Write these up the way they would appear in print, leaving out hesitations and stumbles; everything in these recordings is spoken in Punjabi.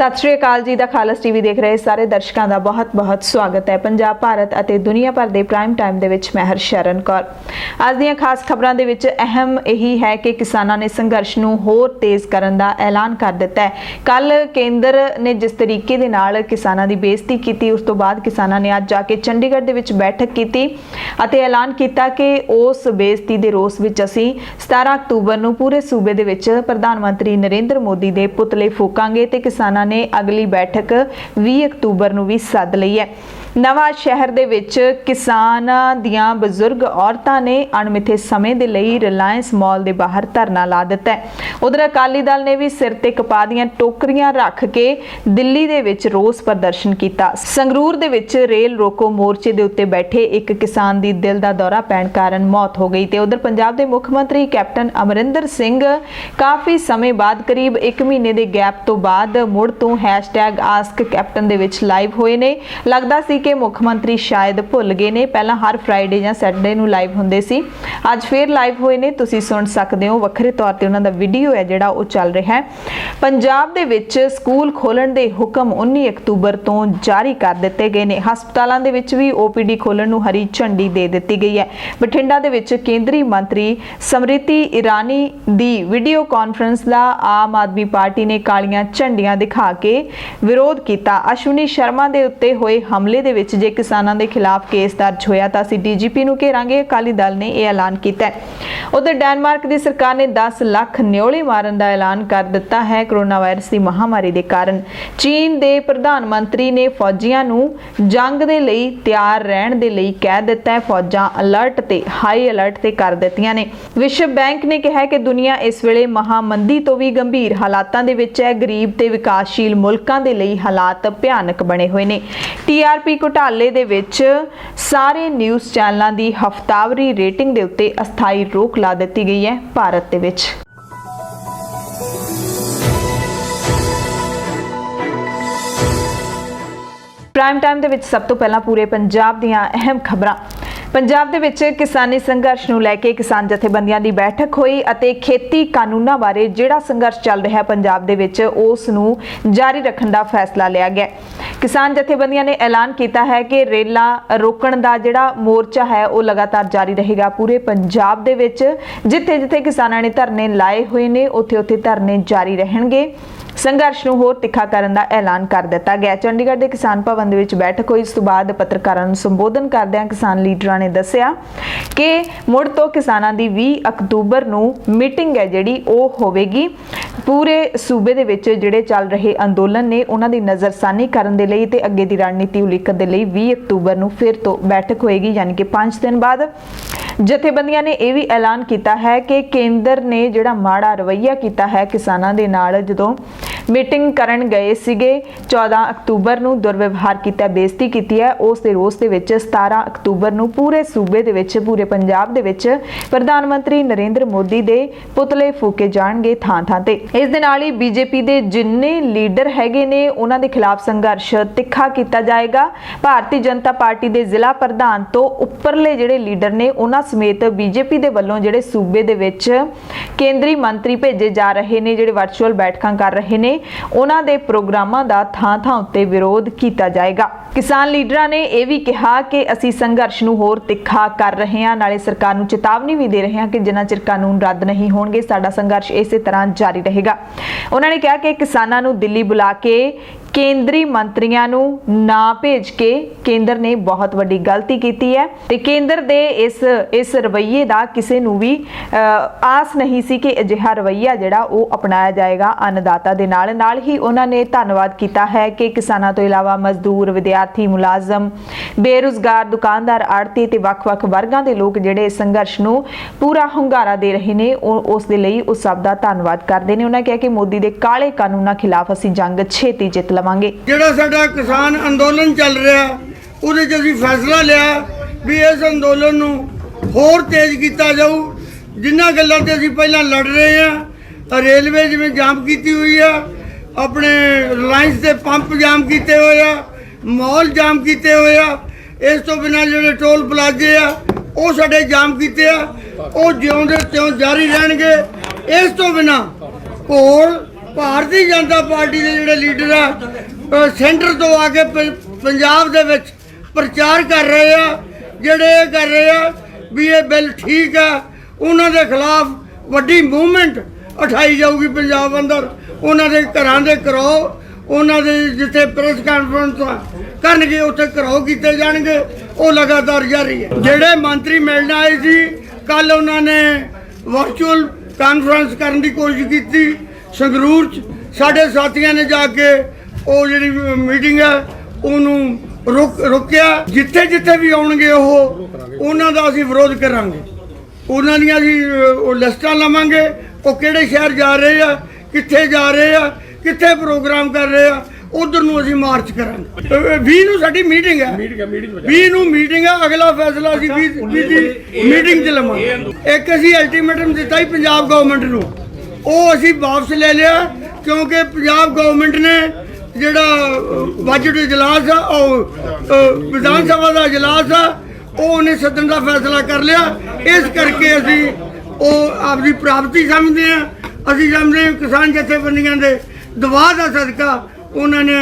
सत श्री अकाल जी दा खालस टीवी देख रहे सारे दर्शकों का बहुत बहुत स्वागत है। पंजाब भारत और दुनिया भर के प्राइम टाइम दे विच मैं हरशरण कौर। अज दी खास खबरों दे विच अहम यही है कि किसानों ने संघर्ष नूं होर तेज़ करन दा ऐलान कर दिता है। कल केंद्र ने जिस तरीके दे नाल किसानों की बेइज्जती की, उस तो बाद किसानों ने अज जाके चंडीगढ़ दे विच बैठक की अते ऐलान किया कि उस बेइज्जती के रोस विच असीं 17 अक्तूबर नूं पूरे सूबे दे विच प्रधानमंत्री नरेंद्र मोदी के पुतले फूकांगे ते किसानां ने अगली बैठक 20 अक्तूबर नूं भी सद लई है। नवा शहर दे विच किसानां दियां बजुर्ग औरतां ने अणमिथे समय दे लई रिलायंस मॉल दे बाहर धरना ला दिता है। उधर अकाली दल ने भी सिर ते कपा दियां टोकरियां रख के दिल्ली दे विच रोस प्रदर्शन किया। संगरूर दे विच रेल रोको मोर्चे दे उत्ते बैठे एक किसान दी दिल दा दौरा पैण कारण मौत हो गई। ते उधर पंजाब दे मुख मंत्री कैप्टन अमरिंदर सिंह काफ़ी समय बाद करीब 1 महीने दे गैप तो बाद मुड़ तो #AskCaptain दे विच लाइव होए ने। लगदा सी कि मुख मंत्री शायद भुल गए ने, पहला हर फ्राइडे या सैटरडे नूं लाइव हुंदे सी, अज फिर लाइव होए ने। तुसीं सुन सकदे हो, वक्रे तौर ते उन्हां दा वीडियो है जिहड़ा वो चल रहा है। पंजाब दे विच स्कूल खोलण दे हुकम 19 अक्तूबर तो जारी कर दिते गए ने। हस्पतालां दे विच भी OPD खोलण नूं हरी झंडी दे दित्ती गई है। बठिंडा दे विच केंद्रीय मंत्री समृति ईरानी दी वीडियो कॉन्फ्रेंस का आम आदमी पार्टी ने कालियां झंडियां दिखा के विरोध किया। अश्विनी शर्मा दे उत्ते होए हमले दे विच जे किसानां दे खिलाफ केस दर्ज होया तां असीं DGP नूं घेरांगे, अकाली दल ने यह ऐलान किया। उधर डेनमार्क की सरकार ने 10 लाख न्योले मारन का ऐलान कर दिता है। कोरोना वायरस की महामारी के कारण चीन के प्रधानमंत्री ने फौजियां नूं जंग दे लई तैयार रहण दे लई कह दिता है। फौजां अलर्ट ते हाई अलर्ट ते कर दित्तियां ने। विश्व बैंक ने कहा कि दुनिया इस वेले महामंदी तो भी गंभीर हालातां दे विच है। गरीब ते विकासशील मुल्कां दे लई हालात भयानक बने हुए ने। TRP घोटाले दे विच सारे न्यूज़ चैनलों की हफ्तावारी रेटिंग दे उत्ते अस्थाई रोक ला दी गई है। भारत दे विच प्राइम टाइम दे विच सब तो पहला पूरे पंजाब दीयां अहम खबरां। पंजाब दे विच किसानी संघर्ष नूं लैके किसान जथेबंदियां दी बैठक हुई अते खेती कानूनां बारे जिहड़ा संघर्ष चल रहा है पंजाब दे विच उस नूं जारी रखण दा फैसला लिया गया। किसान जथेबंदियां ने ऐलान किया है कि रेला रोकण दा जिहड़ा मोर्चा है वो लगातार जारी रहेगा। पूरे पंजाब दे विच जिथे जिथे किसानां ने धरने लाए हुए ने उत्थे उत्थे धरने जारी रहणगे। संघर्ष नूं होर तिखा करन दा ऐलान कर दिता गया। चंडीगढ़ के किसान भवन दे विच बैठक हुई। इस तो बाद पत्रकारां नूं संबोधन करदिआं किसान लीडरां ने दस्सिया कि मुड़ तो किसानां दी 20 अक्तूबर नूं मीटिंग है जिहड़ी ओह होवेगी। पूरे सूबे दे विच जिहड़े चल रहे अंदोलन ने उन्हां दी नज़रसानी करन दे लई ते अगे दी रणनीति उलीकण दे लई 20 अक्तूबर नूं फिर तो बैठक होएगी, यानी कि 5 दिन बाद। जथेबंदियां ने यह भी ऐलान किया है कि केंद्र ने जिहड़ा माड़ा रवैया किया है किसानां दे नाल जदों मीटिंग करन गए सीगे 14 अक्तूबर नूं दुर्व्यवहार किया, बेइज्जती की है, उस दे रोस दे विच 17 अक्तूबर नूं पूरे सूबे दे विच पूरे पंजाब दे विच प्रधानमंत्री नरेंद्र मोदी दे पुतले फूके जाणगे थां थां ते। इस दे नाल ही BJP दे जिन्ने लीडर हैगे ने उन्हां दे खिलाफ संघर्ष तिखा किया जाएगा। भारतीय जनता पार्टी दे जिला प्रधान तो उपरले जिहड़े लीडर ने उन्हां समेत BJP दे वल्लों जिहड़े सूबे दे विच केंद्रीय मंत्री भेजे जा रहे ने, जिहड़े वर्चुअल बैठकां कर रहे ने, उन्हां दे प्रोग्रामां दा थां थां उत्ते विरोध किया जाएगा। किसान लीडरां ने यह भी कहा कि असीं संघर्ष नूं होर तिखा कर रहे हां, नाले सरकार नूं चेतावनी भी दे रहे हां कि जिन्ना चिर कानून रद्द नहीं होणगे साडा संघर्ष इसे तरह जारी रहेगा। उन्हां ने कहा कि किसानां नूं दिल्ली बुला के केंद्रीय मंत्रियों नूं ना भेज के केंद्र ने बहुत वड्डी गलती की है ते केंद्र दे इस रवैये दा किसी नूं भी आस नहीं सी कि अजिहा रवैया जिहड़ा वो अपनाया जाएगा अन्नदाता दे नाल ही। उन्हां ने धन्नवाद किया है कि किसानां तो इलावा मजदूर, विद्यार्थी, मुलाजम, बेरोजगार, दुकानदार, आड़ती ते वख-वख वर्गां दे लोग जिहड़े संघर्ष नूं पूरा हुंगारा दे रहे ने उस दे लई उस सब दा धन्नवाद करदे ने। उन्हां कहा कि मोदी दे काले कानूनां खिलाफ असीं जंग छेती जित ਜਿਹੜਾ ਸਾਡਾ किसान अंदोलन चल रहा ਉਹਦੇ 'ਚ ਅਸੀਂ फैसला लिया भी इस अंदोलन ਨੂੰ ਹੋਰ तेज किया जाऊ। जिन्ना गल्लां ते ਅਸੀਂ ਪਹਿਲਾਂ लड़ रहे हैं, रेलवे जिवें जाम की हुई है, अपने रिलायंस के पंप जाम किए हुए आ, मॉल जाम किए हुए आ, इस तो बिना जो टोल प्लाजे आ वो साडे जाम किए आ, वो ज्यों दे त्यों जारी रहणगे। इस तो बिना घोल ਭਾਰਤੀ ਜਨਤਾ ਪਾਰਟੀ ਦੇ ਜਿਹੜੇ ਲੀਡਰ ਆ ਸੈਂਟਰ ਤੋਂ ਆ ਕੇ ਪੰਜਾਬ ਦੇ ਵਿੱਚ ਪ੍ਰਚਾਰ ਕਰ ਰਹੇ ਆ, ਜਿਹੜੇ ਇਹ ਕਰ ਰਹੇ ਆ ਵੀ ਇਹ ਬਿੱਲ ਠੀਕ ਆ, ਉਹਨਾਂ ਦੇ ਖਿਲਾਫ ਵੱਡੀ ਮੂਵਮੈਂਟ ਉਠਾਈ ਜਾਊਗੀ ਪੰਜਾਬ ਅੰਦਰ। ਉਹਨਾਂ ਦੇ ਘਰਾਂ ਦੇ ਘਰੋ, ਉਹਨਾਂ ਦੇ ਜਿੱਥੇ ਪ੍ਰੈਸ ਕਾਨਫਰੰਸ ਕਰਨਗੇ ਉੱਥੇ ਘਰੋ ਕੀਤੇ ਜਾਣਗੇ। ਉਹ ਲਗਾਤਾਰ ਜਾਰੀ ਹੈ। ਜਿਹੜੇ ਮੰਤਰੀ ਮਿਲਣ ਆਏ ਸੀ ਕੱਲ, ਉਹਨਾਂ ਨੇ ਵਰਚੁਅਲ ਕਾਨਫਰੰਸ ਕਰਨ ਦੀ ਕੋਸ਼ਿਸ਼ ਕੀਤੀ ਸੰਗਰੂਰ 'ਚ। ਸਾਡੇ ਸਾਥੀਆਂ ਨੇ ਜਾ ਕੇ ਉਹ ਜਿਹੜੀ ਮੀਟਿੰਗ ਹੈ ਉਹਨੂੰ ਰੋਕਿਆ। ਜਿੱਥੇ ਜਿੱਥੇ ਵੀ ਆਉਣਗੇ ਉਹਨਾਂ ਦਾ ਅਸੀਂ ਵਿਰੋਧ ਕਰਾਂਗੇ। ਉਹਨਾਂ ਦੀਆਂ ਅਸੀਂ ਉਹ ਲਿਸਟਾਂ ਲਵਾਂਗੇ, ਉਹ ਕਿਹੜੇ ਸ਼ਹਿਰ ਜਾ ਰਹੇ ਆ, ਕਿੱਥੇ ਜਾ ਰਹੇ ਆ, ਕਿੱਥੇ ਪ੍ਰੋਗਰਾਮ ਕਰ ਰਹੇ ਆ, ਉਧਰ ਨੂੰ ਅਸੀਂ ਮਾਰਚ ਕਰਾਂਗੇ। 20 ਨੂੰ ਸਾਡੀ ਮੀਟਿੰਗ ਹੈ, 20 ਨੂੰ ਮੀਟਿੰਗ ਹੈ। ਅਗਲਾ ਫੈਸਲਾ ਅਸੀਂ 20 ਦੀ ਮੀਟਿੰਗ 'ਚ ਲਵਾਂਗੇ। ਇੱਕ ਅਸੀਂ ਅਲਟੀਮੇਟਮ ਦਿੱਤਾ ਹੀ ਪੰਜਾਬ ਗਵਰਨਮੈਂਟ ਨੂੰ, ਉਹ ਅਸੀਂ ਵਾਪਸ ਲੈ ਲਿਆ ਕਿਉਂਕਿ ਪੰਜਾਬ ਗਵਰਨਮੈਂਟ ਨੇ ਜਿਹੜਾ ਬਜਟ ਇਜਲਾਸ ਆ, ਉਹ ਵਿਧਾਨ ਸਭਾ ਦਾ ਇਜਲਾਸ ਆ, ਉਹ ਉਹਨੇ ਸੱਦਣ ਦਾ ਫੈਸਲਾ ਕਰ ਲਿਆ। ਇਸ ਕਰਕੇ ਅਸੀਂ ਉਹ ਆਪਦੀ ਪ੍ਰਾਪਤੀ ਸਮਝਦੇ ਆ। ਅਸੀਂ ਸਮਝਦੇ ਹਾਂ ਕਿਸਾਨ ਜਥੇਬੰਦੀਆਂ ਦੇ ਦਬਾਅ ਦਾ ਸਦਕਾ ਉਹਨਾਂ ਨੇ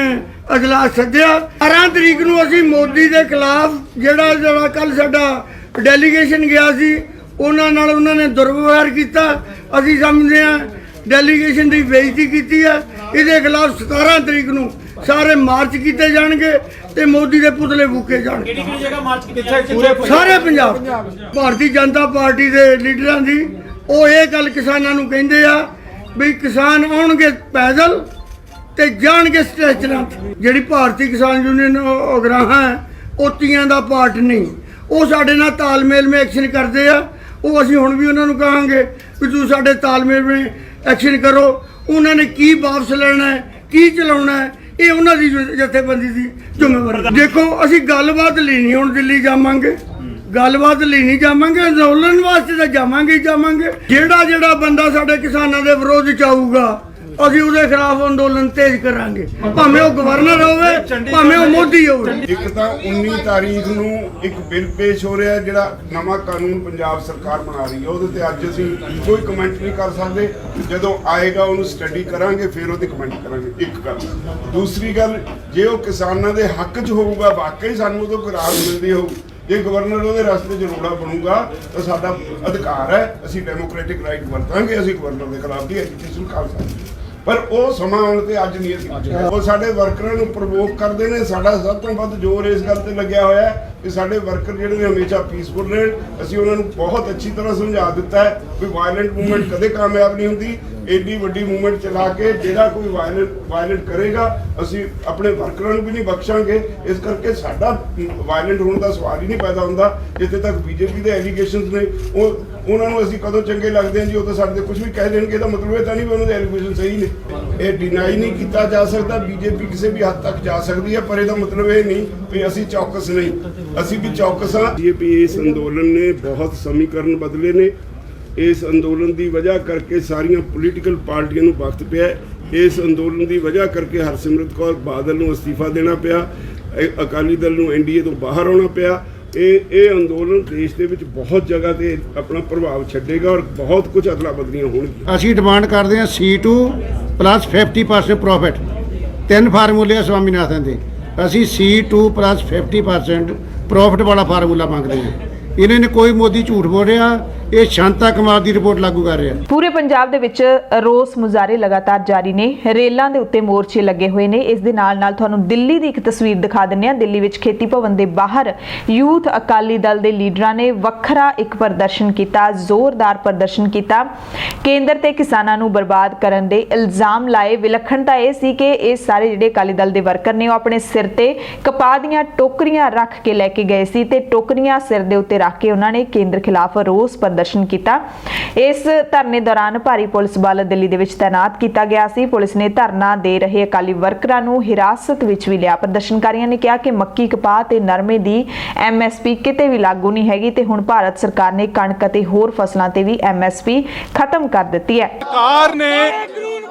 ਇਜਲਾਸ ਸੱਦਿਆ। 18 ਤਰੀਕ ਨੂੰ ਅਸੀਂ ਮੋਦੀ ਦੇ ਖਿਲਾਫ ਜਿਹੜਾ ਕੱਲ ਸਾਡਾ ਡੈਲੀਗੇਸ਼ਨ ਗਿਆ ਸੀ, ਉਹਨਾਂ ਨਾਲ ਉਹਨਾਂ ਨੇ ਦੁਰਵਿਵਹਾਰ ਕੀਤਾ। ਅਸੀਂ ਸਮਝਦੇ ਹਾਂ ਡੈਲੀਗੇਸ਼ਨ ਦੀ ਬੇਇੱਜ਼ਤੀ ਕੀਤੀ ਹੈ। ਇਹਦੇ ਖਿਲਾਫ 17 ਤਰੀਕ ਨੂੰ ਸਾਰੇ ਮਾਰਚ ਕੀਤੇ ਜਾਣਗੇ ਤੇ ਮੋਦੀ ਦੇ ਪੁਤਲੇ ਫੂਕੇ ਜਾਣਗੇ। ਕਿਹੜੀ ਜਗ੍ਹਾ ਮਾਰਚ ਕੀਤੇ? ਸਾਰੇ ਪੰਜਾਬ। ਭਾਰਤੀ ਜਨਤਾ ਪਾਰਟੀ ਦੇ ਲੀਡਰਾਂ ਦੀ ਉਹ ਇਹ ਗੱਲ ਕਿਸਾਨਾਂ ਨੂੰ ਕਹਿੰਦੇ ਆ ਵੀ ਕਿਸਾਨ ਆਉਣਗੇ ਪੈਦਲ ਤੇ ਜਾਣਗੇ ਸਟ੍ਰੈਚਰਾਂ ਤੇ। ਜਿਹੜੀ ਭਾਰਤੀ ਕਿਸਾਨ ਯੂਨੀਅਨ ਉਗਰਾਹਾਂ ਹੈ, ਉਹ ਤੀਆਂ ਦਾ ਪਾਰਟ ਨਹੀਂ। ਉਹ ਸਾਡੇ ਨਾਲ ਤਾਲਮੇਲ ਵਿੱਚ ਐਕਸ਼ਨ ਕਰਦੇ ਆ। ਉਹ ਅਸੀਂ ਹੁਣ ਵੀ ਉਹਨਾਂ ਨੂੰ ਕਹਾਂਗੇ ਵੀ ਤੁਸੀਂ ਸਾਡੇ ਤਾਲਮੇਲ ਵਿੱਚ ਐਕਸ਼ਨ ਕਰੋ। ਉਹਨਾਂ ਨੇ ਕੀ ਵਾਪਸ ਲੈਣਾ ਹੈ, ਕੀ ਚਲਾਉਣਾ ਹੈ, ਇਹ ਉਹਨਾਂ ਦੀ ਜਥੇਬੰਦੀ ਦੀ ਜ਼ਿੰਮੇਵਾਰੀ। ਦੇਖੋ ਅਸੀਂ ਗੱਲਬਾਤ ਲਈ ਨਹੀਂ ਹੁਣ ਦਿੱਲੀ ਜਾਵਾਂਗੇ, ਗੱਲਬਾਤ ਲਈ ਨਹੀਂ ਜਾਵਾਂਗੇ, ਅੰਦੋਲਨ ਵਾਸਤੇ ਤਾਂ ਜਾਵਾਂਗੇ ਹੀ ਜਾਵਾਂਗੇ। ਜਿਹੜਾ ਬੰਦਾ ਸਾਡੇ ਕਿਸਾਨਾਂ ਦੇ ਵਿਰੋਧ ਚ ਆਊਗਾ ਅਸੀਂ ਉਹਦੇ ਖਿਲਾਫ ਅੰਦੋਲਨ ਤੇਜ਼ ਕਰਾਂਗੇ, ਭਾਵੇਂ ਉਹ ਗਵਰਨਰ ਹੋਵੇ, ਭਾਵੇਂ ਉਹ ਮੋਦੀ ਹੋਵੇ। ਇੱਕ ਤਾਂ 19 ਤਾਰੀਖ ਨੂੰ ਇੱਕ ਬਿੱਲ ਪੇਸ਼ ਹੋ ਰਿਹਾ ਜਿਹੜਾ ਨਵਾਂ ਕਾਨੂੰਨ ਪੰਜਾਬ ਸਰਕਾਰ ਬਣਾ ਰਹੀ ਹੈ, ਉਹਦੇ ਤੇ ਅੱਜ ਅਸੀਂ ਕੋਈ ਕਮੈਂਟ ਨਹੀਂ ਕਰ ਸਕਦੇ। ਜਦੋਂ ਆਏਗਾ ਉਹਨੂੰ ਸਟੱਡੀ ਕਰਾਂਗੇ, ਫਿਰ ਉਹਦੀ ਕਮੈਂਟ ਕਰਾਂਗੇ। ਇੱਕ ਗੱਲ। ਦੂਸਰੀ ਗੱਲ, ਜੇ ਉਹ ਕਿਸਾਨਾਂ ਦੇ ਹੱਕ 'ਚ ਹੋਊਗਾ, ਵਾਕਈ ਸਾਨੂੰ ਉਦੋਂ ਰਾਹਤ ਮਿਲਦੀ ਹੋਊ। ਜੇ ਗਵਰਨਰ ਉਹਦੇ ਰਸਤੇ 'ਚ ਰੋੜਾ ਬਣੂਗਾ ਤਾਂ ਸਾਡਾ ਅਧਿਕਾਰ ਹੈ, ਅਸੀਂ ਡੈਮੋਕ੍ਰੈਟਿਕ ਰਾਈਟ ਵਰਤਾਂਗੇ, ਅਸੀਂ ਗਵਰਨਰ ਦੇ ਖਿਲਾਫ ਦੀ ਐਜੀਟੇਸ਼ਨ ਕਰ ਸਕਦੇ। ਪਰ ਉਹ ਸਮਾਂ ਆਉਣ ਤੇ ਅੱਜ ਨਹੀਂ ਅਸੀਂ। ਉਹ ਸਾਡੇ ਵਰਕਰਾਂ ਨੂੰ ਪ੍ਰਵੋਕ ਕਰਦੇ ਨੇ। ਸਾਡਾ ਸਭ ਤੋਂ ਵੱਧ ਜ਼ੋਰ ਇਸ ਗੱਲ ਤੇ ਲੱਗਿਆ ਹੋਇਆ ਹੈ ਕਿ ਸਾਡੇ ਵਰਕਰ ਜਿਹੜੇ ਨੇ ਹਮੇਸ਼ਾ ਪੀਸਫੁਲ ਰਹਿਣ। ਅਸੀਂ ਉਹਨਾਂ ਨੂੰ ਬਹੁਤ ਅੱਛੀ ਤਰ੍ਹਾਂ ਸਮਝਾ ਦਿੱਤਾ ਹੈ ਕਿ ਵਾਇਲੈਂਟ ਮੂਵਮੈਂਟ ਕਦੇ ਕਾਮਯਾਬ ਨਹੀਂ ਹੁੰਦੀ। ਏਡੀ ਵੱਡੀ ਮੂਵਮੈਂਟ ਚਲਾ ਕੇ ਜਿਹੜਾ ਕੋਈ ਵਾਇਲੈਂਟ ਕਰੇਗਾ, ਅਸੀਂ ਆਪਣੇ ਵਰਕਰਾਂ ਨੂੰ ਵੀ ਨਹੀਂ ਬਖਸ਼ਾਂਗੇ। ਇਸ ਕਰਕੇ ਸਾਡਾ ਵਾਇਲੈਂਟ ਹੋਣ ਦਾ ਸਵਾਲ ਹੀ ਨਹੀਂ ਪੈਦਾ ਹੁੰਦਾ। ਜਿੱਥੇ ਤੱਕ ਬੀਜੇਪੀ ਦੇ ਐਲੀਗੇਸ਼ਨਸ ਨੇ, ਉਹਨਾਂ ਨੂੰ ਅਸੀਂ ਕਦੋਂ ਚੰਗੇ ਲੱਗਦੇ ਹਾਂ ਜੀ, ਉਹ ਤਾਂ ਸਾਡੇ ਕੁਝ ਵੀ ਕਹਿ ਦੇਣਗੇ। ਇਹਦਾ ਮਤਲਬ ਇਹ ਤਾਂ ਨਹੀਂ ਵੀ ਉਹਨਾਂ ਦੇ ਐਲੀਗੇਸ਼ਨ ਸਹੀ ਨੇ। ਇਹ ਡਿਨਾਈ ਨਹੀਂ ਕੀਤਾ ਜਾ ਸਕਦਾ। ਬੀਜੇਪੀ ਕਿਸੇ ਵੀ ਹੱਦ ਤੱਕ ਜਾ ਸਕਦੀ ਹੈ, ਪਰ ਇਹਦਾ ਮਤਲਬ ਇਹ ਨਹੀਂ ਵੀ ਅਸੀਂ ਚੌਕਸ ਨਹੀਂ। ਅਸੀਂ ਵੀ ਚੌਕਸ ਹਾਂ। ਬੀਜੇਪੀ ਇਸ ਅੰਦੋਲਨ ਨੇ ਬਹੁਤ ਸਮੀਕਰਨ ਬਦਲੇ ਨੇ। ਇਸ ਅੰਦੋਲਨ ਦੀ ਵਜ੍ਹਾ ਕਰਕੇ ਸਾਰੀਆਂ ਪੋਲੀਟੀਕਲ ਪਾਰਟੀਆਂ ਨੂੰ ਵਕਤ ਪਿਆ। ਇਸ ਅੰਦੋਲਨ ਦੀ ਵਜ੍ਹਾ ਕਰਕੇ ਹਰਸਿਮਰਤ ਕੌਰ ਬਾਦਲ ਨੂੰ ਅਸਤੀਫਾ ਦੇਣਾ ਪਿਆ, ਅਕਾਲੀ ਦਲ ਨੂੰ ਐਨਡੀਏ ਤੋਂ ਬਾਹਰ ਆਉਣਾ ਪਿਆ। ਇਹ ਅੰਦੋਲਨ ਦੇਸ਼ ਦੇ ਵਿੱਚ ਬਹੁਤ ਜਗ੍ਹਾ ਤੇ ਆਪਣਾ ਪ੍ਰਭਾਵ ਛੱਡੇਗਾ ਔਰ ਬਹੁਤ ਕੁਝ ਅਦਲਾ ਬਦਲੀਆਂ ਹੋਣਗੀਆਂ। ਅਸੀਂ ਡਿਮਾਂਡ ਕਰਦੇ ਹਾਂ C2 ਪਲੱਸ 50% ਪ੍ਰੋਫਿਟ। 3 ਫਾਰਮੂਲੇ ਆ ਸਵਾਮੀਨਾਥਨ ਦੇ। ਅਸੀਂ C2 ਪਲੱਸ 50% ਪ੍ਰੋਫਿਟ ਵਾਲਾ ਫਾਰਮੂਲਾ ਮੰਗਦੇ ਹਾਂ। ਇਹਨਾਂ ਨੇ ਕੋਈ ਮੋਦੀ ਝੂਠ ਬੋਲ ਰਿਹਾ, ਇਹ ਸ਼ਾਂਤਾ ਕੁਮਾਰ ਦੀ ਰਿਪੋਰਟ ਲਾਗੂ ਕਰ ਰਿਹਾ। ਪੂਰੇ ਪੰਜਾਬ ਦੇ ਵਿੱਚ ਰੋਸ ਮੁਜ਼ਾਹਰੇ ਲਗਾਤਾਰ ਜਾਰੀ ਨੇ। ਰੇਲਾਂ ਦੇ ਉੱਤੇ ਮੋਰਚੇ ਲੱਗੇ ਹੋਏ ਨੇ। ਇਸ ਦੇ ਨਾਲ ਤੁਹਾਨੂੰ ਦਿੱਲੀ ਦੀ ਇੱਕ ਤਸਵੀਰ ਦਿਖਾ ਦਿੰਦੇ ਹਾਂ। ਦਿੱਲੀ ਵਿੱਚ ਖੇਤੀ ਭਵਨ ਦੇ ਬਾਹਰ ਯੂਥ ਅਕਾਲੀ ਦਲ ਦੇ ਲੀਡਰਾਂ ਨੇ ਵੱਖਰਾ ਇੱਕ ਪ੍ਰਦਰਸ਼ਨ ਕੀਤਾ, ਜ਼ੋਰਦਾਰ ਪ੍ਰਦਰਸ਼ਨ ਕੀਤਾ। ਕੇਂਦਰ ਤੇ ਕਿਸਾਨਾਂ ਨੂੰ ਬਰਬਾਦ ਕਰਨ ਦੇ ਇਲਜ਼ਾਮ ਲਾਏ। ਵਿਲੱਖਣਤਾ ਇਹ ਸੀ ਕਿ ਇਹ ਸਾਰੇ ਜਿਹੜੇ ਅਕਾਲੀ ਦਲ ਦੇ ਵਰਕਰ ਨੇ ਉਹ ਆਪਣੇ ਸਿਰ ਤੇ ਕਪਾਹ ਦੀਆਂ ਟੋਕਰੀਆਂ ਰੱਖ ਕੇ ਲੈ ਕੇ ਗਏ ਸੀ ਤੇ ਟੋਕਰੀਆਂ ਸਿਰ ਦੇ ਉੱਤੇ ਰੱਖ ਕੇ ਉਹਨਾਂ ਨੇ ਕੇਂਦਰ ਖਿਲਾਫ ਰੋਸ ਪ੍ਰਦਰਸ਼ਨ ਕੀਤਾ। ਇਸ ਧਰਨੇ ਦੌਰਾਨ ਭਾਰੀ ਪੁਲਿਸ ਬਲ ਦਿੱਲੀ ਦੇ ਵਿੱਚ ਤਾਇਨਾਤ ਕੀਤਾ ਗਿਆ ਸੀ। ਪੁਲਿਸ ਨੇ ਧਰਨਾ ਦੇ ਰਹੇ ਅਕਾਲੀ ਵਰਕਰਾਂ ਨੂੰ ਹਿਰਾਸਤ ਵਿੱਚ ਵੀ ਲਿਆ। ਪ੍ਰਦਰਸ਼ਨਕਾਰੀਆਂ ਨੇ ਕਿਹਾ ਕਿ ਮੱਕੀ, ਕਪਾਹ ਤੇ ਨਰਮੇ ਦੀ MSP ਕਿਤੇ ਵੀ ਲਾਗੂ ਨਹੀਂ ਹੈਗੀ ਤੇ ਹੁਣ ਭਾਰਤ ਸਰਕਾਰ ਨੇ ਕਣਕ ਅਤੇ ਹੋਰ ਫਸਲਾਂ ਤੇ ਵੀ MSP ਖਤਮ कर देती है।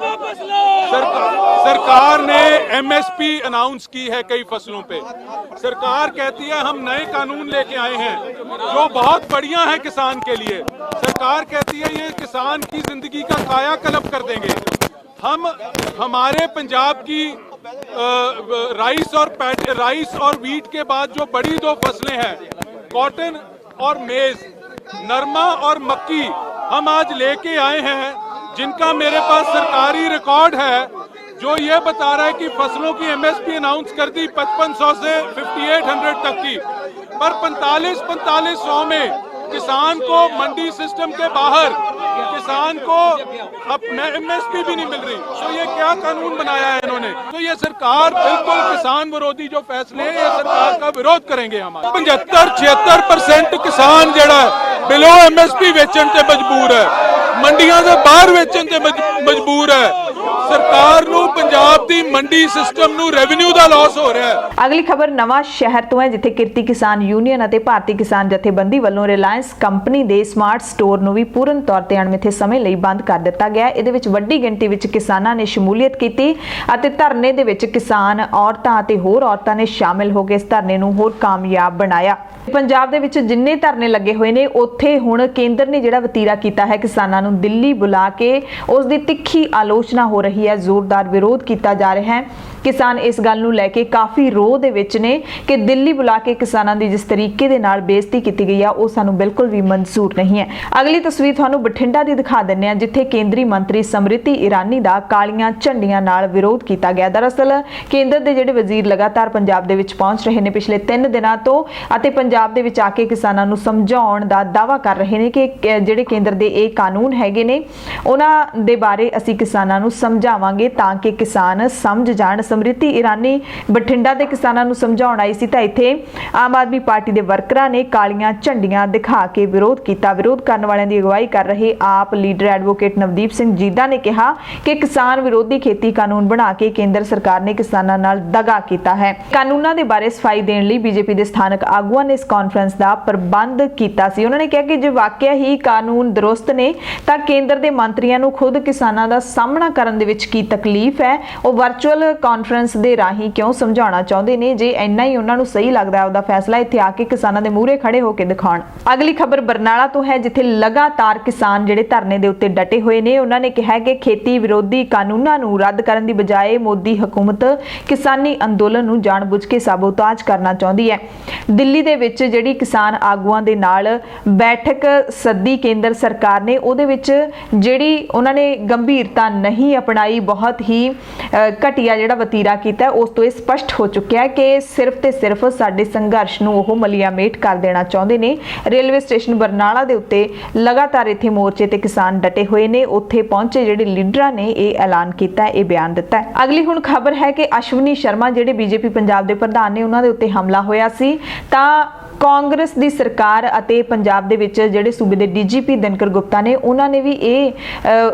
सरकार ने MSP अनाउंस की है कई फसलों पे। सरकार कहती है हम नए कानून लेके आए हैं जो बहुत बढ़िया है किसान के लिए। सरकार कहती है ये किसान की जिंदगी का कायाकल्प कर देंगे। हम हमारे पंजाब की राइस और वीट के बाद जो बड़ी दो फसलें हैं, कॉटन और मेज, नरमा और मक्की, हम आज लेके आए हैं, जिनका मेरे पास सरकारी रिकॉर्ड है, जो ये बता रहा है कि फसलों की एमएसपी अनाउंस कर दी 5500 से 5800 तक की, पर 4500 में किसान को मंडी सिस्टम के बाहर किसान को अब एमएसपी भी नहीं मिल रही। तो ये क्या कानून बनाया है इन्होंने? तो ये सरकार बिल्कुल किसान विरोधी जो फैसले हैं, ये सरकार का विरोध करेंगे। हमारे 75-76% किसान जड़ा बिलो एमएसपी वेचन से मजबूर है, मंडियां से बाहर वेचन से मजबूर है। सरकार ਨੂੰ ਪੰਜਾਬ ਦੀ ਮੰਡੀ ਸਿਸਟਮ ਨੂੰ ਰੈਵਨਿਊ ਦਾ ਲਾਸ ਹੋ ਰਿਹਾ ਹੈ। ਅਗਲੀ ਖਬਰ ਨਵਾਂ ਸ਼ਹਿਰ ਤੋਂ ਹੈ, ਜਿੱਥੇ ਕਿਰਤੀ ਕਿਸਾਨ ਯੂਨੀਅਨ ਅਤੇ ਭਾਰਤੀ ਕਿਸਾਨ ਜਥੇਬੰਦੀ ਵੱਲੋਂ ਰਿਲਾਇੰਸ ਕੰਪਨੀ ਦੇ ਸਮਾਰਟ ਸਟੋਰ ਨੂੰ ਵੀ ਪੂਰਨ ਤੌਰ ਤੇ ਅਣਮਿੱਥੇ ਸਮੇਂ ਲਈ ਬੰਦ ਕਰ ਦਿੱਤਾ ਗਿਆ। ਇਹਦੇ ਵਿੱਚ ਵੱਡੀ ਗਿਣਤੀ ਵਿੱਚ ਕਿਸਾਨਾਂ ਨੇ ਸ਼ਮੂਲੀਅਤ ਕੀਤੀ ਅਤੇ ਧਰਨੇ ਦੇ ਵਿੱਚ ਕਿਸਾਨ ਔਰਤਾਂ ਅਤੇ ਹੋਰ ਔਰਤਾਂ ਨੇ ਸ਼ਾਮਿਲ ਹੋ ਕੇ ਇਸ ਧਰਨੇ ਨੂੰ ਹੋਰ ਕਾਮਯਾਬ ਬਣਾਇਆ। ਪੰਜਾਬ ਦੇ ਵਿੱਚ ਜਿੰਨੇ ਧਰਨੇ ਲੱਗੇ ਹੋਏ ਨੇ, ਉੱਥੇ ਹੁਣ ਕੇਂਦਰ ਨੇ ਜਿਹੜਾ ਵਤੀਰਾ ਕੀਤਾ ਹੈ ਕਿਸਾਨਾਂ ਨੂੰ ਦਿੱਲੀ ਬੁਲਾ ਕੇ ਉਸ ਦੀ ਤਿੱਖੀ ਆਲੋਚਨਾ ਹੋ ਰਹੀ ਹੈ, ਜ਼ੋਰਦਾਰ ਵਿਰੋਧ ਕੀਤਾ ਜਾ ਰਿਹਾ ਹੈ। ਕਿਸਾਨ ਇਸ ਗੱਲ ਨੂੰ ਲੈ ਕੇ ਕਾਫੀ ਰੋਹ ਦੇ ਵਿੱਚ ਨੇ ਕਿ ਦਿੱਲੀ ਬੁਲਾ ਕੇ ਕਿਸਾਨਾਂ ਦੀ ਜਿਸ ਤਰੀਕੇ ਦੇ ਨਾਲ ਬੇਇੱਜ਼ਤੀ ਕੀਤੀ ਗਈ ਆ, ਉਹ ਸਾਨੂੰ ਬਿਲਕੁਲ ਵੀ ਮਨਜ਼ੂਰ ਨਹੀਂ ਹੈ। ਅਗਲੀ ਤਸਵੀਰ ਤੁਹਾਨੂੰ ਬਠਿੰਡਾ ਦੀ ਦਿਖਾ ਦਿੰਦੇ ਆ, ਜਿੱਥੇ ਕੇਂਦਰੀ ਮੰਤਰੀ ਸਮ੍ਰਿਤੀ ਇਰਾਨੀ ਦਾ ਕਾਲੀਆਂ ਝੰਡੀਆਂ ਨਾਲ ਵਿਰੋਧ ਕੀਤਾ ਗਿਆ। ਦਰਅਸਲ ਕੇਂਦਰ ਦੇ ਜਿਹੜੇ ਵਜ਼ੀਰ ਲਗਾਤਾਰ ਪੰਜਾਬ ਦੇ ਵਿੱਚ ਪਹੁੰਚ ਰਹੇ ਨੇ ਪਿਛਲੇ 3 ਦਿਨਾਂ ਤੋਂ, ਅਤੇ ਪੰਜਾਬ ਦੇ ਵਿੱਚ ਆ ਕੇ ਕਿਸਾਨਾਂ ਨੂੰ ਸਮਝਾਉਣ ਦਾ ਦਾਅਵਾ ਕਰ ਰਹੇ ਨੇ ਕਿ ਜਿਹੜੇ ਕੇਂਦਰ ਦੇ ਇਹ ਕਾਨੂੰਨ ਹੈਗੇ ਨੇ, ਉਹਨਾਂ ਦੇ ਬਾਰੇ ਅਸੀਂ ਕਿਸਾਨਾਂ ਨੂੰ ਸਮਝਾਵਾਂਗੇ ਤਾਂ ਕਿ ਕਿਸਾਨ ਸਮਝ ਜਾਣ। ਸਮ੍ਰਿਤੀ ਇਰਾਨੀ ਬਠਿੰਡਾ ਦੇ ਕਿਸਾਨਾਂ ਨੂੰ ਸਮਝਾਉਣ ਆਈ ਸੀ ਤਾਂ ਇੱਥੇ ਆਮ ਆਦਮੀ ਪਾਰਟੀ ਦੇ ਵਰਕਰਾਂ ਨੇ ਕਾਲੀਆਂ ਝੰਡੀਆਂ ਦਿਖਾ ਕੇ ਵਿਰੋਧ ਕੀਤਾ। ਵਿਰੋਧ ਕਰਨ ਵਾਲਿਆਂ ਦੀ ਅਗਵਾਈ ਕਰ ਰਹੇ ਆਪ ਲੀਡਰ ਐਡਵੋਕੇਟ ਨਵਦੀਪ ਸਿੰਘ ਜੀਦਾ ਨੇ ਕਿਹਾ ਕਿ ਕਿਸਾਨ ਵਿਰੋਧੀ ਖੇਤੀ ਕਾਨੂੰਨ ਬਣਾ ਕੇ ਕੇਂਦਰ ਸਰਕਾਰ ਨੇ ਕਿਸਾਨਾਂ ਨਾਲ ਦਗਾ ਕੀਤਾ ਹੈ। ਕਾਨੂੰਨਾਂ ਦੇ ਬਾਰੇ ਸਫਾਈ ਦੇਣ ਲਈ ਬੀਜੇਪੀ ਦੇ ਸਥਾਨਕ ਆਗੂਆਂ ਨੇ ਇਸ ਕਾਨਫਰੰਸ ਦਾ ਪ੍ਰਬੰਧ ਕੀਤਾ ਸੀ। ਉਹਨਾਂ ਨੇ ਕਿਹਾ ਕਿ ਜੇ ਵਾਕਿਆ ਹੀ ਕਾਨੂੰਨ ਦਰੁਸਤ ਨੇ ਤਾਂ ਕੇਂਦਰ ਦੇ ਮੰਤਰੀਆਂ ਨੂੰ ਖੁਦ ਕਿਸਾਨਾਂ ਦਾ ਸਾਹਮਣਾ ਕਰਨ ਦੇ ਵਿੱਚ ਕੀ ਤਕਲੀਫ ਹੈ, ਉਹ ਵਰਚੁਅਲ ਕਾਨਫਰੰਸ ਦੇ ਰਾਹੀਂ ਕਿਉਂ ਸਮਝਾਉਣਾ ਚਾਹੁੰਦੇ ਨੇ। ਜੇ ਇੰਨਾ ਹੀ ਉਹਨਾਂ ਨੂੰ ਸਹੀ ਲੱਗਦਾ ਉਹਦਾ ਫੈਸਲਾ ਇੱਥੇ ਆ ਕੇ ਕਿਸਾਨਾਂ ਦੇ ਮੂਹਰੇ ਖੜੇ ਹੋ ਕੇ ਦਿਖਾਉਣ। ਅਗਲੀ ਖਬਰ ਬਰਨਾਲਾ ਤੋਂ ਹੈ, ਜਿੱਥੇ ਲਗਾਤਾਰ ਕਿਸਾਨ ਜਿਹੜੇ ਧਰਨੇ ਦੇ ਉੱਤੇ ਡਟੇ ਹੋਏ ਨੇ। ਉਹਨਾਂ ਨੇ ਕਿਹਾ ਕਿ ਖੇਤੀ ਵਿਰੋਧੀ ਕਾਨੂੰਨਾਂ ਨੂੰ ਰੱਦ ਕਰਨ ਦੀ ਬਜਾਏ ਮੋਦੀ ਹਕੂਮਤ ਕਿਸਾਨੀ ਅੰਦੋਲਨ ਨੂੰ ਜਾਣਬੁੱਝ ਕੇ ਸਾਬੋਤਾਜ ਕਰਨਾ ਚਾਹੁੰਦੀ ਹੈ। ਦਿੱਲੀ ਦੇ ਵਿੱਚ ਜਿਹੜੀ ਕਿਸਾਨ ਆਗੂਆਂ ਦੇ ਨਾਲ ਬੈਠਕ ਸੱਦੀ ਕੇਂਦਰ ਸਰਕਾਰ ਨੇ, ਉਹਦੇ ਵਿੱਚ ਜਿਹੜੀ ਉਹਨਾਂ ਨੇ ਗੰਭੀਰਤਾ ਨਹੀਂ ਅਪਣਾਈ, ਬਹੁਤ ਹੀ ਘਟੀਆ ਜਿਹੜਾ ਵਤੀਰਾ ਕੀਤਾ, ਉਸ ਤੋਂ ਇਹ ਸਪਸ਼ਟ ਹੋ ਚੁੱਕਿਆ ਹੈ ਕਿ ਸਿਰਫ ਤੇ ਸਿਰਫ ਸਾਡੇ ਸੰਘਰਸ਼ ਨੂੰ ਉਹ ਮਲੀਆਮੇਟ ਕਰ ਦੇਣਾ ਚਾਹੁੰਦੇ ਨੇ। ਰੇਲਵੇ ਸਟੇਸ਼ਨ ਬਰਨਾਲਾ ਦੇ ਉੱਤੇ ਲਗਾਤਾਰ ਇੱਥੇ ਮੋਰਚੇ ਤੇ ਕਿਸਾਨ ਡਟੇ ਹੋਏ ਨੇ। ਉੱਥੇ ਪਹੁੰਚੇ ਜਿਹੜੇ ਲੀਡਰਾਂ ਨੇ ਇਹ ਐਲਾਨ ਕੀਤਾ, ਇਹ ਬਿਆਨ ਦਿੱਤਾ ਹੈ। ਅਗਲੀ ਹੁਣ ਖਬਰ ਹੈ ਕਿ ਅਸ਼ਵਨੀ ਸ਼ਰਮਾ ਜਿਹੜੇ ਬੀਜੇਪੀ ਪੰਜਾਬ ਦੇ ਪ੍ਰਧਾਨ ਨੇ, ਉਹਨਾਂ ਦੇ ਉੱਤੇ ਹਮਲਾ ਹੋਇਆ ਸੀ ਤਾਂ ਕਾਂਗਰਸ ਦੀ ਸਰਕਾਰ ਅਤੇ ਪੰਜਾਬ ਦੇ ਵਿੱਚ ਜਿਹੜੇ ਸੂਬੇ ਦੇ ਡੀਜੀਪੀ ਦਿਨਕਰ ਗੁਪਤਾ ਨੇ, ਉਹਨਾਂ ਨੇ ਵੀ ਇਹ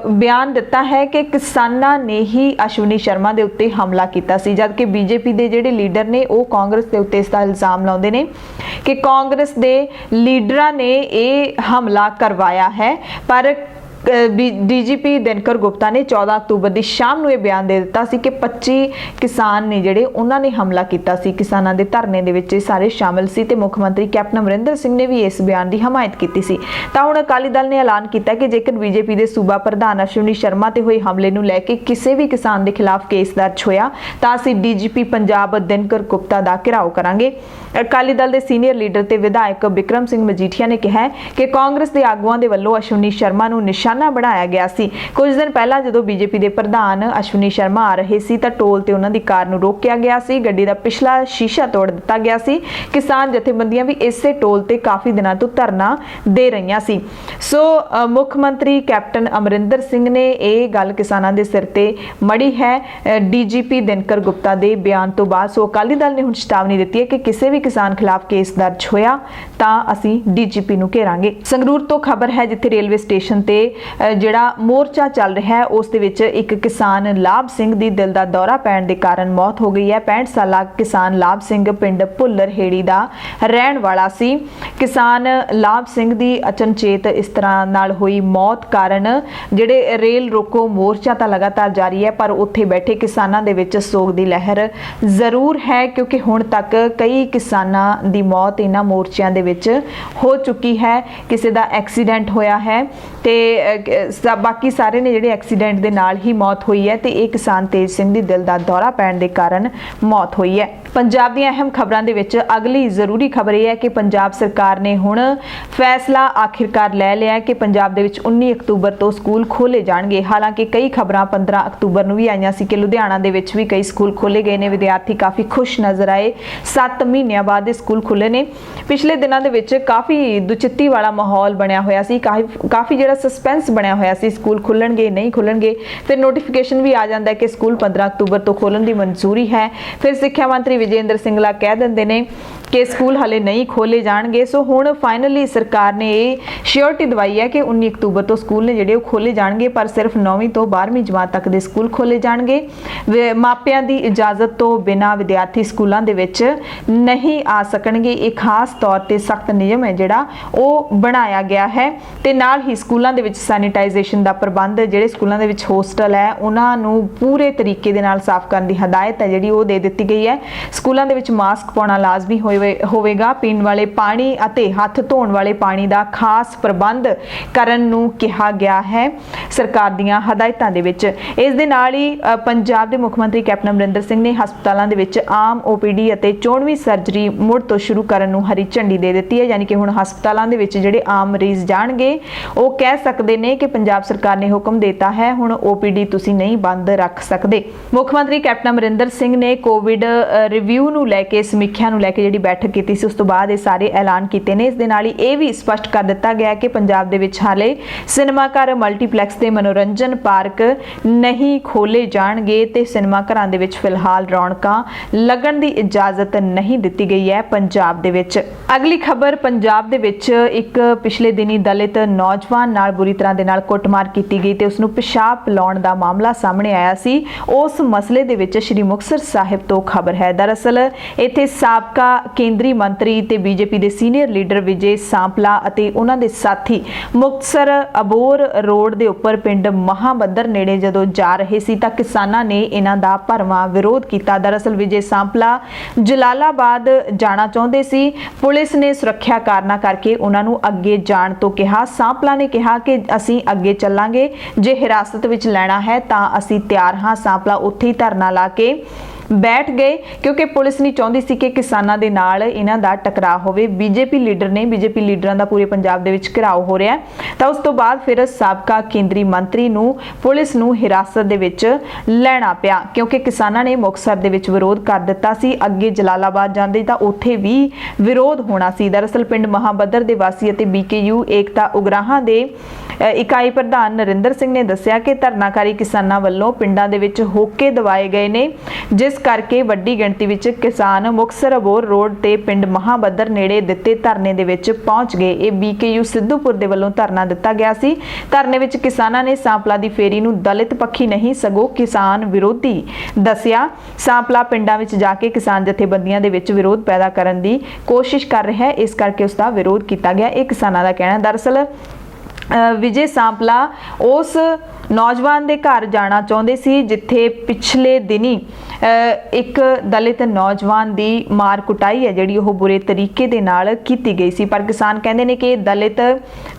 ਬਿਆਨ ਦਿੱਤਾ ਹੈ ਕਿ ਕਿਸਾਨਾਂ ਨੇ ਹੀ ਅਸ਼ਵਨੀ ਸ਼ਰਮਾ ਦੇ ਉੱਤੇ ਹਮਲਾ ਕੀਤਾ ਸੀ, ਜਦਕਿ ਬੀਜੇਪੀ ਦੇ ਜਿਹੜੇ ਲੀਡਰ ਨੇ ਉਹ ਕਾਂਗਰਸ ਦੇ ਉੱਤੇ ਇਸ ਦਾ ਇਲਜ਼ਾਮ ਲਾਉਂਦੇ ਨੇ ਕਿ ਕਾਂਗਰਸ ਦੇ ਲੀਡਰਾਂ ਨੇ ਇਹ ਹਮਲਾ ਕਰਵਾਇਆ ਹੈ। ਪਰ ਡੀਜੀਪੀ ਦਿਨਕਰ ਗੁਪਤਾ ਨੇ 14 ਅਕਤੂਬਰ ਦੀ ਸ਼ਾਮ ਨੂੰ ਇਹ ਬਿਆਨ ਦੇ ਦਿੱਤਾ ਸੀ ਕਿ 25 ਕਿਸਾਨ ਨੇ ਜਿਹੜੇ ਉਹਨਾਂ ਨੇ ਹਮਲਾ ਕੀਤਾ ਸੀ। ਕਿਸਾਨਾਂ ਦੇ ਧਰਨੇ ਦੇ ਵਿੱਚ ਇਹ ਸਾਰੇ ਸ਼ਾਮਲ ਸੀ ਤੇ ਮੁੱਖ ਮੰਤਰੀ ਕੈਪਟਨ ਅਮਰਿੰਦਰ ਸਿੰਘ ਨੇ ਵੀ ਇਸ ਬਿਆਨ ਦੀ ਹਮਾਇਤ ਕੀਤੀ ਸੀ। ਤਾਂ ਹੁਣ ਅਕਾਲੀ ਦਲ ਨੇ ਐਲਾਨ ਕੀਤਾ ਕਿ ਜੇਕਰ ਬੀਜੇਪੀ ਦੇ ਸੂਬਾ ਪ੍ਰਧਾਨ ਅਸ਼ਵਨੀ ਸ਼ਰਮਾ ਤੇ ਹੋਏ ਹਮਲੇ ਨੂੰ ਲੈ ਕੇ ਕਿਸੇ ਵੀ ਕਿਸਾਨ ਦੇ ਖਿਲਾਫ ਕੇਸ ਦਰਜ ਹੋਇਆ ਤਾਂ ਅਸੀਂ ਡੀਜੀਪੀ ਪੰਜਾਬ ਦਿਨਕਰ ਗੁਪਤਾ ਦਾ ਘਿਰਾਓ ਕਰਾਂਗੇ। ਅਕਾਲੀ ਦਲ ਦੇ ਸੀਨੀਅਰ ਲੀਡਰ ਤੇ ਵਿਧਾਇਕ ਬਿਕਰਮ ਸਿੰਘ ਮਜੀਠੀਆ ਨੇ ਕਿਹਾ ਕਿ ਕਾਂਗਰਸ ਦੇ ਆਗੂਆਂ ਦੇ ਵੱਲੋਂ ਅਸ਼ਵਨੀ ਸ਼ਰਮਾ ਨੂੰ ਨਿਸ਼ਾਨਾ ਬਣਾਇਆ ਗਿਆ ਸੀ। ਕੁਝ ਦਿਨ ਪਹਿਲਾਂ ਜਦੋਂ ਬੀਜੇਪੀ ਦੇ ਪ੍ਰਧਾਨ ਅਸ਼ਵਨੀ ਸ਼ਰਮਾ ਆ ਰਹੇ ਸੀ ਤਾਂ ਟੋਲ ਤੇ ਉਹਨਾਂ ਦੀ ਕਾਰ ਨੂੰ ਰੋਕਿਆ ਗਿਆ ਸੀ, ਗੱਡੀ ਦਾ ਪਿਛਲਾ ਸ਼ੀਸ਼ਾ ਤੋੜ ਦਿੱਤਾ ਗਿਆ ਸੀ। ਕਿਸਾਨ ਜਥੇਬੰਦੀਆਂ ਵੀ ਇਸੇ ਟੋਲ ਤੇ ਕਾਫੀ ਦਿਨਾਂ ਤੋਂ ਧਰਨਾ ਦੇ ਰਹੀਆਂ ਸੀ। ਸੋ ਮੁੱਖ ਮੰਤਰੀ ਕੈਪਟਨ ਅਮਰਿੰਦਰ ਸਿੰਘ ਨੇ ਇਹ ਗੱਲ ਕਿਸਾਨਾਂ ਦੇ ਸਿਰ ਤੇ ਮੜੀ ਹੈ ਡੀਜੀਪੀ ਦਿਨਕਰ ਗੁਪਤਾ ਦੇ ਬਿਆਨ ਤੋਂ ਬਾਅਦ। ਸੋ ਅਕਾਲੀ ਦਲ ਨੇ ਹੁਣ ਚੇਤਾਵਨੀ ਦਿੱਤੀ ਹੈ ਕਿ ਕਿਸੇ ਵੀ ਕਿਸਾਨ ਖਿਲਾਫ ਕੇਸ ਦਰਜ ਹੋਇਆ ਤਾਂ ਅਸੀਂ ਡੀਜੀਪੀ ਨੂੰ ਘੇਰਾਂਗੇ। ਸੰਗਰੂਰ ਤੋਂ ਖਬਰ ਹੈ, ਜਿੱਥੇ ਰੇਲਵੇ ਸਟੇਸ਼ਨ ਤੇ ਜਿਹੜਾ ਮੋਰਚਾ ਚੱਲ ਰਿਹਾ ਹੈ ਉਸ ਦੇ ਵਿੱਚ ਇੱਕ ਕਿਸਾਨ ਲਾਭ ਸਿੰਘ ਦੀ ਦਿਲ ਦਾ ਦੌਰਾ ਪੈਣ ਦੇ ਕਾਰਨ ਮੌਤ ਹੋ ਗਈ ਹੈ। 65 ਸਾਲਾ ਕਿਸਾਨ ਲਾਭ ਸਿੰਘ ਪਿੰਡ ਭੁੱਲਰ ਹੇੜੀ ਦਾ ਰਹਿਣ ਵਾਲਾ ਸੀ। ਕਿਸਾਨ ਲਾਭ ਸਿੰਘ ਦੀ ਅਚਨਚੇਤ ਇਸ ਤਰ੍ਹਾਂ ਨਾਲ ਹੋਈ ਮੌਤ ਕਾਰਨ ਜਿਹੜੇ ਰੇਲ ਰੋਕੋ ਮੋਰਚਾ ਤਾਂ ਲਗਾਤਾਰ ਜਾਰੀ ਹੈ, ਪਰ ਉੱਥੇ ਬੈਠੇ ਕਿਸਾਨਾਂ ਦੇ ਵਿੱਚ ਸੋਗ ਦੀ ਲਹਿਰ ਜ਼ਰੂਰ ਹੈ, ਕਿਉਂਕਿ ਹੁਣ ਤੱਕ ਕਈ ਕਿਸਾਨਾਂ ਦੀ ਮੌਤ ਇਹਨਾਂ ਮੋਰਚਿਆਂ ਦੇ ਵਿੱਚ ਹੋ ਚੁੱਕੀ ਹੈ। ਕਿਸੇ ਦਾ ਐਕਸੀਡੈਂਟ ਹੋਇਆ ਹੈ ਤੇ ਬਾਕੀ ਸਾਰੇ ਨੇ ਜਿਹੜੇ ਐਕਸੀਡੈਂਟ ਦੇ ਨਾਲ ਹੀ ਮੌਤ ਹੋਈ ਹੈ ਤੇ ਇਹ ਕਿਸਾਨ ਤੇਜ ਸਿੰਘ ਦੀ ਦਿਲ ਦਾ ਦੌਰਾ ਪੈਣ ਦੇ ਕਾਰਨ ਮੌਤ ਹੋਈ ਹੈ। ਪੰਜਾਬ ਦੀਆਂ ਅਹਿਮ ਖਬਰਾਂ ਦੇ ਵਿੱਚ ਅਗਲੀ ਜ਼ਰੂਰੀ ਖਬਰ ਇਹ ਹੈ ਕਿ ਪੰਜਾਬ ਸਰਕਾਰ ਨੇ ਹੁਣ ਫੈਸਲਾ ਆਖਿਰਕਾਰ ਲੈ ਲਿਆ ਹੈ ਕਿ ਪੰਜਾਬ ਦੇ ਵਿੱਚ 19 ਅਕਤੂਬਰ ਤੋਂ ਸਕੂਲ ਖੋਲੇ ਜਾਣਗੇ। ਹਾਲਾਂਕਿ ਕਈ ਖਬਰਾਂ 15 ਅਕਤੂਬਰ ਨੂੰ ਵੀ ਆਈਆਂ ਸੀ ਕਿ ਲੁਧਿਆਣਾ ਦੇ ਵਿੱਚ ਵੀ ਕਈ ਸਕੂਲ ਖੋਲੇ ਗਏ ਨੇ। ਵਿਦਿਆਰਥੀ ਕਾਫੀ ਖੁਸ਼ ਨਜ਼ਰ ਆਏ। 7 ਮਹੀਨਿਆਂ ਬਾਅਦ ਇਹ ਸਕੂਲ ਖੁੱਲੇ ਨੇ। ਪਿਛਲੇ ਦਿਨਾਂ ਦੇ ਵਿੱਚ ਕਾਫੀ ਦੁਚਿੱਤੀ ਵਾਲਾ ਮਾਹੌਲ ਬਣਿਆ ਹੋਇਆ ਸੀ, ਕਾਫੀ ਜਿਹੜਾ ਸਸਪੈਂਸ ਬਣਿਆ ਹੋਇਆ ਸੀ, ਸਕੂਲ ਖੁੱਲਣਗੇ ਨਹੀਂ ਖੁੱਲਣਗੇ। ਫਿਰ ਨੋਟੀਫਿਕੇਸ਼ਨ ਵੀ ਆ ਜਾਂਦਾ ਹੈ ਕਿ ਸਕੂਲ 15 ਅਕਤੂਬਰ ਤੋਂ ਖੋਲਣ ਦੀ ਮਨਜ਼ੂਰੀ ਹੈ। ਫਿਰ ਸਿੱਖਿਆ ਮੰਤਰੀ ਵਿਜੇਂਦਰ ਸਿੰਗਲਾ ਕਹਿ ਦਿੰਦੇ ਨੇ ਕਿ ਸਕੂਲ ਹਲੇ ਨਹੀਂ ਖੋਲੇ ਜਾਣਗੇ। ਸੋ ਹੁਣ ਫਾਈਨਲੀ ਸਰਕਾਰ ਨੇ ਇਹ ਸ਼ਿਓਰਟੀ ਦਵਾਈ ਹੈ ਕਿ 19 ਅਕਤੂਬਰ ਤੋਂ ਸਕੂਲ ਨੇ ਜਿਹੜੇ ਉਹ ਖੋਲੇ ਜਾਣਗੇ, ਪਰ ਸਿਰਫ 9ਵੀਂ ਤੋਂ 12ਵੀਂ ਜਮਾਤ ਤੱਕ ਦੇ ਸਕੂਲ ਖੋਲੇ ਜਾਣਗੇ। ਮਾਪਿਆਂ ਦੀ ਇਜਾਜ਼ਤ ਤੋਂ ਬਿਨਾਂ ਵਿਦਿਆਰਥੀ ਸਕੂਲਾਂ ਦੇ ਵਿੱਚ ਨਹੀਂ ਆ ਸਕਣਗੇ। ਇਹ ਖਾਸ ਤੌਰ ਤੇ ਸਖਤ ਨਿਯਮ ਹੈ ਜਿਹੜਾ ਉਹ ਬਣਾਇਆ ਗਿਆ ਹੈ ਤੇ ਨਾਲ ਹੀ ਸਕੂਲਾਂ ਦੇ ਵਿੱਚ ਸੈਨੀਟਾਈਜੇਸ਼ਨ ਦਾ ਪ੍ਰਬੰਧ, ਜਿਹੜੇ ਸਕੂਲਾਂ ਦੇ ਵਿੱਚ ਹੋਸਟਲ ਹੈ ਉਹਨਾਂ ਨੂੰ ਪੂਰੇ ਤਰੀਕੇ ਦੇ ਨਾਲ ਸਾਫ਼ ਕਰਨ ਦੀ ਹਦਾਇਤ ਹੈ ਜਿਹੜੀ ਉਹ ਦੇ ਦਿੱਤੀ ਗਈ ਹੈ। ਸਕੂਲਾਂ ਦੇ ਵਿੱਚ ਮਾਸਕ ਪਾਉਣਾ ਲਾਜ਼ਮੀ ਹੋਵੇਗਾ। ਪੀਣ ਵਾਲੇ ਪਾਣੀ ਅਤੇ ਹੱਥ ਧੋਣ ਵਾਲੇ ਪਾਣੀ ਦਾ ਖਾਸ ਪ੍ਰਬੰਧ ਕਰਨ ਨੂੰ ਕਿਹਾ ਗਿਆ ਹੈ ਸਰਕਾਰ ਦੀਆਂ ਹਦਾਇਤਾਂ ਦੇ ਵਿੱਚ। ਇਸ ਦੇ ਨਾਲ ਹੀ ਪੰਜਾਬ ਦੇ ਮੁੱਖ ਮੰਤਰੀ ਕੈਪਟਨ ਅਮਰਿੰਦਰ ਸਿੰਘ ਨੇ ਹਸਪਤਾਲਾਂ ਦੇ ਵਿੱਚ ਆਮ OPD ਅਤੇ 94ਵੀਂ ਸਰਜਰੀ ਮੁੜ ਤੋਂ ਸ਼ੁਰੂ ਕਰਨ ਨੂੰ ਹਰੀ ਝੰਡੀ ਦੇ ਦਿੱਤੀ ਹੈ। ਯਾਨੀ ਕਿ ਹੁਣ ਹਸਪਤਾਲਾਂ ਦੇ ਵਿੱਚ ਜਿਹੜੇ ਆਮ ਮਰੀਜ਼ ਜਾਣਗੇ ਉਹ ਕਹਿ ਸਕਦੇ ਨੇ ਕਿ ਪੰਜਾਬ ਸਰਕਾਰ ਨੇ ਹੁਕਮ ਦਿੱਤਾ ਹੈ ਹੁਣ OPD ਤੁਸੀਂ ਨਹੀਂ ਬੰਦ ਰੱਖ ਸਕਦੇ। ਮੁੱਖ ਮੰਤਰੀ ਕੈਪਟਨ ਅਮਰਿੰਦਰ ਸਿੰਘ ਨੇ ਕੋਵਿਡ ਰਿਵਿਊ ਨੂੰ ਲੈ ਕੇ, ਸਮੀਖਿਆ ਨੂੰ ਲੈ ਕੇ ਜਿਹੜੀ ਬੈਠਕ ਕੀਤੀ ਸੀ ਉਸ ਤੋਂ ਬਾਅਦ ਇਹ ਸਾਰੇ ਐਲਾਨ ਕੀਤੇ ਨੇ। ਇਸ ਦੇ ਨਾਲ ਹੀ ਇਹ ਵੀ ਸਪਸ਼ਟ ਕਰ ਦਿੱਤਾ ਗਿਆ ਕਿ ਪੰਜਾਬ ਦੇ ਵਿੱਚ ਹਾਲੇ ਸਿਨੇਮਾ ਘਰ, ਮਲਟੀਪਲੈਕਸ ਤੇ ਮਨੋਰੰਜਨ ਪਾਰਕ ਨਹੀਂ ਖੋਲੇ ਜਾਣਗੇ ਤੇ ਸਿਨੇਮਾ ਘਰਾਂ ਦੇ ਵਿੱਚ ਫਿਲਹਾਲ ਰੌਣਕਾਂ ਲੱਗਣ ਦੀ ਇਜਾਜ਼ਤ ਨਹੀਂ ਦਿੱਤੀ ਗਈ ਹੈ ਪੰਜਾਬ ਦੇ ਵਿੱਚ। ਅਗਲੀ ਖਬਰ, ਪੰਜਾਬ ਦੇ ਵਿੱਚ ਇੱਕ ਪਿਛਲੇ ਦਿਨੀ ਦਲਿਤ ਨੌਜਵਾਨ ਨਾਲ ਬੁਰੀ ਤਰ੍ਹਾਂ ਦੇ ਨਾਲ ਕੁੱਟਮਾਰ ਕੀਤੀ ਗਈ ਤੇ ਉਸ ਨੂੰ ਪਿਸ਼ਾਬ ਪਿਲਾਉਣ ਦਾ ਮਾਮਲਾ ਸਾਹਮਣੇ ਆਇਆ ਸੀ। ਉਸ ਮਸਲੇ ਦੇ ਵਿੱਚ ਸ਼੍ਰੀ ਮੁਕਤਸਰ ਸਾਹਿਬ ਤੋਂ ਖਬਰ ਹੈ। ਦਰਅਸਲ ਇੱਥੇ ਸਾਬਕਾ ਕੇਂਦਰੀ ਮੰਤਰੀ ਤੇ ਬੀਜੇਪੀ ਦੇ ਸੀਨੀਅਰ ਲੀਡਰ ਵਿਜੇ ਸਾਂਪਲਾ ਅਤੇ ਉਹਨਾਂ ਦੇ ਸਾਥੀ ਮੁਕਤਸਰ ਅਬੋਰ ਰੋਡ ਦੇ ਉੱਪਰ ਪਿੰਡ ਮਹਾਬੱਦਰ ਨੇੜੇ ਜਦੋਂ ਜਾ ਰਹੇ ਸੀ ਤਾਂ ਕਿਸਾਨਾਂ ਨੇ ਇਹਨਾਂ ਦਾ ਭਰਵਾਂ ਵਿਰੋਧ ਕੀਤਾ। ਦਰਅਸਲ ਵਿਜੇ ਸਾਂਪਲਾ ਜਲਾਲਾਬਾਦ ਜਾਣਾ ਚਾਹੁੰਦੇ ਸੀ। ਪੁਲਿਸ ਨੇ ਸੁਰੱਖਿਆ ਕਾਰਨਾਂ ਕਰਕੇ ਉਹਨਾਂ ਨੂੰ ਅੱਗੇ ਜਾਣ ਤੋਂ ਕਿਹਾ। ਸਾਂਪਲਾ ਨੇ ਕਿਹਾ ਕਿ ਅਸੀਂ ਅੱਗੇ ਚੱਲਾਂਗੇ, ਜੇ ਹਿਰਾਸਤ ਵਿੱਚ ਲੈਣਾ ਹੈ ਤਾਂ ਅਸੀਂ ਤਿਆਰ ਹਾਂ। ਸਾਂਪਲਾ ਉੱਥੇ ਹੀ ਧਰਨਾ ਲਾ ਕੇ ਬੈਠ ਗਏ ਕਿਉਂਕਿ ਪੁਲਿਸ ਨਹੀਂ ਚਾਹੁੰਦੀ ਸੀ ਕਿ ਕਿਸਾਨਾਂ ਦੇ ਨਾਲ ਇਹਨਾਂ ਦਾ ਟਕਰਾਅ ਹੋਵੇ। ਬੀਜੇਪੀ ਲੀਡਰਾਂ ਦਾ ਪੂਰੇ ਪੰਜਾਬ ਦੇ ਵਿੱਚ ਘਿਰਾਓ ਹੋ ਰਿਹਾ ਤਾਂ ਉਸ ਤੋਂ ਬਾਅਦ ਫਿਰ ਸਾਬਕਾ ਕੇਂਦਰੀ ਮੰਤਰੀ ਨੂੰ ਪੁਲਿਸ ਨੂੰ ਹਿਰਾਸਤ ਦੇ ਵਿੱਚ ਲੈਣਾ ਪਿਆ ਕਿਉਂਕਿ ਕਿਸਾਨਾਂ ਨੇ ਮੁਕਤਸਰ ਦੇ ਵਿੱਚ ਵਿਰੋਧ ਕਰ ਦਿੱਤਾ ਸੀ। ਅੱਗੇ ਜਲਾਲਾਬਾਦ ਜਾਂਦੇ ਤਾਂ ਉੱਥੇ ਵੀ ਵਿਰੋਧ ਹੋਣਾ ਸੀ। ਦਰਅਸਲ ਪਿੰਡ ਮਹਾਬੱਦਰ ਦੇ ਵਾਸੀ ਅਤੇ BKU ਏਕਤਾ ਉਗਰਾਹਾਂ ਦੇ ਇਕਾਈ ਪ੍ਰਧਾਨ ਨਰਿੰਦਰ ਸਿੰਘ ਨੇ ਦੱਸਿਆ ਕਿ ਧਰਨਾਕਾਰੀ ਕਿਸਾਨਾਂ ਵੱਲੋਂ ਪਿੰਡਾਂ ਦੇ ਵਿੱਚ ਹੋਕੇ ਦਵਾਏ ਗਏ ਨੇ, ਜਿਸ ਕਰਕੇ ਵੱਡੀ ਗਿਣਤੀ ਵਿੱਚ ਕਿਸਾਨ ਮੁਕਤਸਰ ਅਬੋਰ ਰੋਡ ਤੇ ਪਿੰਡ ਮਹਾਬੱਦਰ ਨੇੜੇ ਦਿੱਤੇ ਧਰਨੇ ਦੇ ਵਿੱਚ ਪਹੁੰਚ ਗਏ। ਇਹ BKU ਸਿੱਧੂਪੁਰ ਦੇ ਵੱਲੋਂ ਧਰਨਾ ਦਿੱਤਾ ਗਿਆ ਸੀ। ਧਰਨੇ ਵਿੱਚ ਕਿਸਾਨਾਂ ਨੇ ਸਾਂਪਲਾ ਦੀ ਫੇਰੀ ਨੂੰ ਦਲਿਤ ਪੱਖੀ ਨਹੀਂ ਸਗੋਂ ਕਿਸਾਨ ਵਿਰੋਧੀ ਦੱਸਿਆ। ਸਾਂਪਲਾ ਪਿੰਡਾਂ ਵਿੱਚ ਜਾ ਕੇ ਕਿਸਾਨ ਜਥੇਬੰਦੀਆਂ ਦੇ ਵਿੱਚ ਵਿਰੋਧ ਪੈਦਾ ਕਰਨ ਦੀ ਕੋਸ਼ਿਸ਼ ਕਰ ਰਿਹਾ ਹੈ, ਇਸ ਕਰਕੇ ਉਸ ਦਾ ਵਿਰੋਧ ਕੀਤਾ ਗਿਆ, ਇਹ ਕਿਸਾਨਾਂ ਦਾ ਕਹਿਣਾ। ਦਰਅਸਲ ਵਿਜੇ ਸਾਂਪਲਾ ਉਸ ਨੌਜਵਾਨ ਦੇ ਘਰ ਜਾਣਾ ਚਾਹੁੰਦੇ ਸੀ ਜਿੱਥੇ ਪਿਛਲੇ ਦਿਨੀ ਇੱਕ ਦਲਿਤ ਨੌਜਵਾਨ ਦੀ ਮਾਰ ਕੁਟਾਈ ਹੈ ਜਿਹੜੀ ਉਹ ਬੁਰੇ ਤਰੀਕੇ ਦੇ ਨਾਲ ਕੀਤੀ ਗਈ ਸੀ। ਪਰ ਕਿਸਾਨ ਕਹਿੰਦੇ ਨੇ ਕਿ ਦਲਿਤ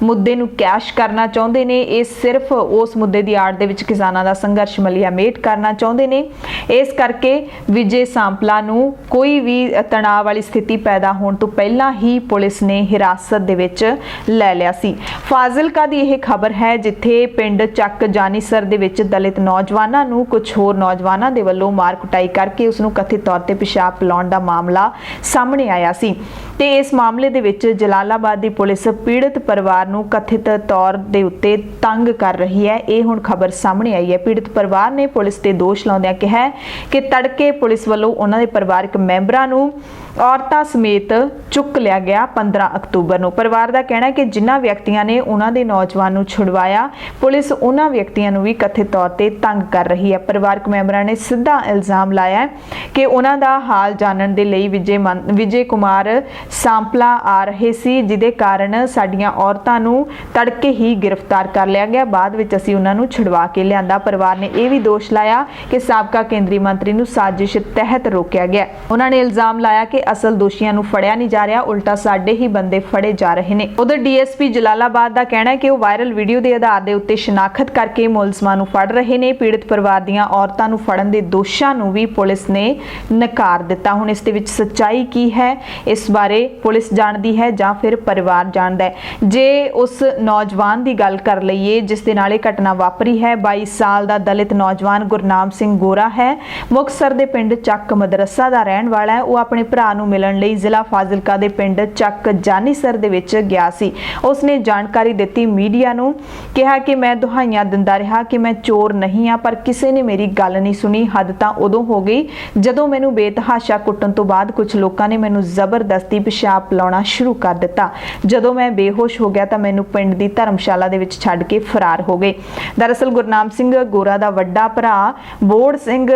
ਮੁੱਦੇ ਨੂੰ ਕੈਸ਼ ਕਰਨਾ ਚਾਹੁੰਦੇ ਨੇ। ਇਹ ਸਿਰਫ ਉਸ ਮੁੱਦੇ ਦੀ ਆੜ ਦੇ ਵਿੱਚ ਕਿਸਾਨਾਂ ਦਾ ਸੰਘਰਸ਼ ਮਲੀਆਮੇਟ ਕਰਨਾ ਚਾਹੁੰਦੇ ਨੇ। ਇਸ ਕਰਕੇ ਵਿਜੇ ਸਾਂਪਲਾ ਨੂੰ ਕੋਈ ਵੀ ਤਣਾਅ ਵਾਲੀ ਸਥਿਤੀ ਪੈਦਾ ਹੋਣ ਤੋਂ ਪਹਿਲਾਂ ਹੀ ਪੁਲਿਸ ਨੇ ਹਿਰਾਸਤ ਦੇ ਵਿੱਚ ਲੈ ਲਿਆ ਸੀ। ਫਾਜ਼ਿਲਕਾ ਦੀ ਇਹ ਖਬਰ ਹੈ ਜਿੱਥੇ ਪਿੰਡ ਚੱਕ ਜਾਨੀਸਰ ਦੇ ਵਿੱਚ ਦਲਿਤ ਨੌਜਵਾਨਾਂ ਨੂੰ ਕੁਝ ਹੋਰ ਨੌਜਵਾਨਾਂ ਦੇ ਵੱਲੋਂ ਮਾਰ ਕੁਟਾਈ ਕਰਕੇ ਉਸ ਨੂੰ ਕਥਿਤ ਤੌਰ ਤੇ ਪਿਸ਼ਾਬ ਪਿਲਾਉਣ ਦਾ ਮਾਮਲਾ ਸਾਹਮਣੇ ਆਇਆ ਸੀ ਤੇ ਇਸ ਮਾਮਲੇ ਦੇ ਵਿੱਚ ਜਲਾਲਾਬਾਦ ਦੀ ਪੁਲਿਸ ਪੀੜਤ ਪਰਿਵਾਰ ਨੂੰ ਕਥਿਤ ਤੌਰ ਦੇ ਉੱਤੇ ਤੰਗ ਕਰ ਰਹੀ ਹੈ। ਇਹ ਹੁਣ ਖਬਰ ਸਾਹਮਣੇ ਆਈ ਹੈ। ਪੀੜਤ ਪਰਿਵਾਰ ਨੇ ਪੁਲਿਸ ਤੇ ਦੋਸ਼ ਲਾਉਂਦਿਆਂ ਕਿਹਾ ਕਿ ਤੜਕੇ ਪੁਲਿਸ ਵੱਲੋਂ ਉਹਨਾਂ ਦੇ ਪਰਿਵਾਰਕ ਮੈਂਬਰਾਂ ਨੂੰ ਔਰਤਾਂ ਸਮੇਤ ਚੁੱਕ ਲਿਆ ਗਿਆ 15 ਅਕਤੂਬਰ ਨੂੰ। ਪਰਿਵਾਰ ਦਾ ਕਹਿਣਾ ਹੈ ਕਿ ਜਿਨ੍ਹਾਂ ਵਿਅਕਤੀਆਂ ਨੇ ਉਹਨਾਂ ਦੇ ਨੌਜਵਾਨ ਨੂੰ ਛੁਡਵਾਇਆ, ਪੁਲਿਸ ਉਹਨਾਂ ਵਿਅਕਤੀਆਂ ਨੂੰ ਵੀ ਕਥਿਤ ਤੌਰ ਤੇ ਤੰਗ ਕਰ ਰਹੀ ਹੈ। ਪਰਿਵਾਰਕ ਮੈਂਬਰਾਂ ਨੇ ਸਿੱਧਾ ਇਲਜ਼ਾਮ ਲਾਇਆ ਕਿ ਉਹਨਾਂ ਦਾ ਹਾਲ ਜਾਣਨ ਦੇ ਲਈ ਵਿਜੇ ਕੁਮਾਰ ਸਾਂਪਲਾ ਆ ਰਹੇ ਸੀ, ਜਿਹਦੇ ਕਾਰਨ ਸਾਡੀਆਂ ਔਰਤਾਂ ਨੂੰ ਤੜਕੇ ਹੀ ਗ੍ਰਿਫਤਾਰ ਕਰ ਲਿਆ ਗਿਆ। ਬਾਅਦ ਵਿੱਚ ਅਸੀਂ ਉਹਨਾਂ ਨੂੰ ਛੁਡਵਾ ਕੇ ਲਿਆਂਦਾ। ਪਰਿਵਾਰ ਨੇ ਇਹ ਵੀ ਦੋਸ਼ ਲਾਇਆ ਕਿ ਸਾਬਕਾ ਕੇਂਦਰੀ ਮੰਤਰੀ ਨੂੰ ਸਾਜ਼ਿਸ਼ ਤਹਿਤ ਰੋਕਿਆ ਗਿਆ। ਉਹਨਾਂ ਨੇ ਇਲਜ਼ਾਮ ਲਾਇਆ ਕਿ ਕਿ ਅਸਲ ਦੋਸ਼ੀਆਂ ਨੂੰ ਫੜਿਆ ਨਹੀਂ ਜਾ ਰਿਹਾ, ਉਲਟਾ ਸਾਡੇ ਹੀ ਬੰਦੇ ਫੜੇ ਜਾ ਰਹੇ ਨੇ। ਉਧਰ ਡੀਐਸਪੀ ਜਲਾਲਾਬਾਦ ਦਾ ਕਹਿਣਾ ਹੈ ਕਿ ਉਹ ਵਾਇਰਲ ਵੀਡੀਓ ਦੇ ਆਧਾਰ ਦੇ ਉੱਤੇ ਸ਼ਨਾਖਤ ਕਰਕੇ ਮੁਲਜ਼ਮਾਂ ਨੂੰ ਫੜ ਰਹੇ ਨੇ। ਪੀੜਤ ਪਰਿਵਾਰ ਦੀਆਂ ਔਰਤਾਂ ਨੂੰ ਫੜਨ ਦੇ ਦੋਸ਼ਾਂ ਨੂੰ ਵੀ ਪੁਲਿਸ ਨੇ ਨਕਾਰ ਦਿੱਤਾ। ਹੁਣ ਇਸ ਦੇ ਵਿੱਚ ਸੱਚਾਈ ਕੀ ਹੈ, ਇਸ ਬਾਰੇ ਪੁਲਿਸ ਜਾਣਦੀ ਹੈ ਜਾਂ ਫਿਰ ਪਰਿਵਾਰ ਜਾਣਦਾ ਹੈ। ਜੇ ਉਸ ਨੌਜਵਾਨ ਦੀ ਗੱਲ ਕਰ ਲਈਏ ਜਿਸ ਦੇ ਨਾਲ ਇਹ ਘਟਨਾ ਵਾਪਰੀ ਹੈ, 22 ਸਾਲ ਦਾ ਦਲਿਤ ਨੌਜਵਾਨ ਗੁਰਨਾਮ ਸਿੰਘ ਗੋਰਾ ਹੈ। ਮੁਕਤਸਰ ਦੇ ਪਿੰਡ ਚੱਕ ਮਦਰਸਾ ਦਾ ਰਹਿਣ ਵਾਲਾ ਹੈ। ਉਹ ਆਪਣੇ ਭਰਾ ਨੂੰ ਮਿਲਣ ਲਈ ਜ਼ਿਲ੍ਹਾ ਫਾਜ਼ਿਲਕਾ ਦੇ ਪਿੰਡ ਚੱਕ ਜਾਨੀਸਰ ਦੇ ਵਿੱਚ ਗਿਆ ਸੀ। ਉਸਨੇ ਜਾਣਕਾਰੀ ਦਿੱਤੀ ਮੀਡੀਆ ਨੂੰ, ਕਿਹਾ ਕਿ ਮੈਂ ਦੁਹਾਈਆਂ ਦਿੰਦਾ ਰਿਹਾ ਕਿ ਮੈਂ ਚੋਰ ਨਹੀਂ ਆ, ਪਰ ਕਿਸੇ ਨੇ ਮੇਰੀ ਗੱਲ ਨਹੀਂ ਸੁਣੀ। ਹੱਦ ਤਾਂ ਉਦੋਂ ਹੋ ਗਈ ਜਦੋਂ ਮੈਨੂੰ ਬੇਤਹਾਸ਼ਾ ਕੁੱਟਣ ਤੋਂ ਬਾਅਦ ਕੁਝ ਲੋਕਾਂ ਨੇ ਮੈਨੂੰ ਜ਼ਬਰਦਸਤੀ ਪਿਸ਼ਾਬ ਲਾਉਣਾ ਸ਼ੁਰੂ ਕਰ ਦਿੱਤਾ। ਜਦੋਂ ਮੈਂ ਬੇਹੋਸ਼ ਹੋ ਗਿਆ ਤਾਂ ਮੈਨੂੰ ਪਿੰਡ ਦੀ ਧਰਮਸ਼ਾਲਾ ਦੇ ਵਿੱਚ ਛੱਡ ਕੇ ਫਰਾਰ ਹੋ ਗਏ। ਦਰਅਸਲ ਗੁਰਨਾਮ ਸਿੰਘ ਗੋਰਾ ਦਾ ਵੱਡਾ ਭਰਾ ਬੋੜ ਸਿੰਘ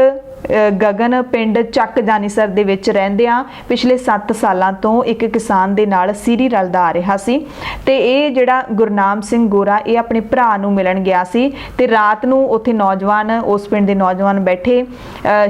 ਗਗਨ ਪਿੰਡ ਚੱਕ ਜਾਨੀਸਰ ਦੇ ਵਿੱਚ ਰਹਿੰਦਿਆਂ ਪਿਛਲੇ 7 ਸਾਲਾਂ ਤੋਂ ਇੱਕ ਕਿਸਾਨ ਦੇ ਨਾਲ ਸੀਰੀ ਰਲਦਾ ਆ ਰਿਹਾ ਸੀ ਤੇ ਇਹ ਜਿਹੜਾ ਗੁਰਨਾਮ ਸਿੰਘ ਗੋਰਾ ਇਹ ਆਪਣੇ ਭਰਾ ਨੂੰ ਮਿਲਣ ਗਿਆ ਸੀ ਤੇ ਰਾਤ ਨੂੰ ਉੱਥੇ ਨੌਜਵਾਨ, ਉਸ ਪਿੰਡ ਦੇ ਨੌਜਵਾਨ ਬੈਠੇ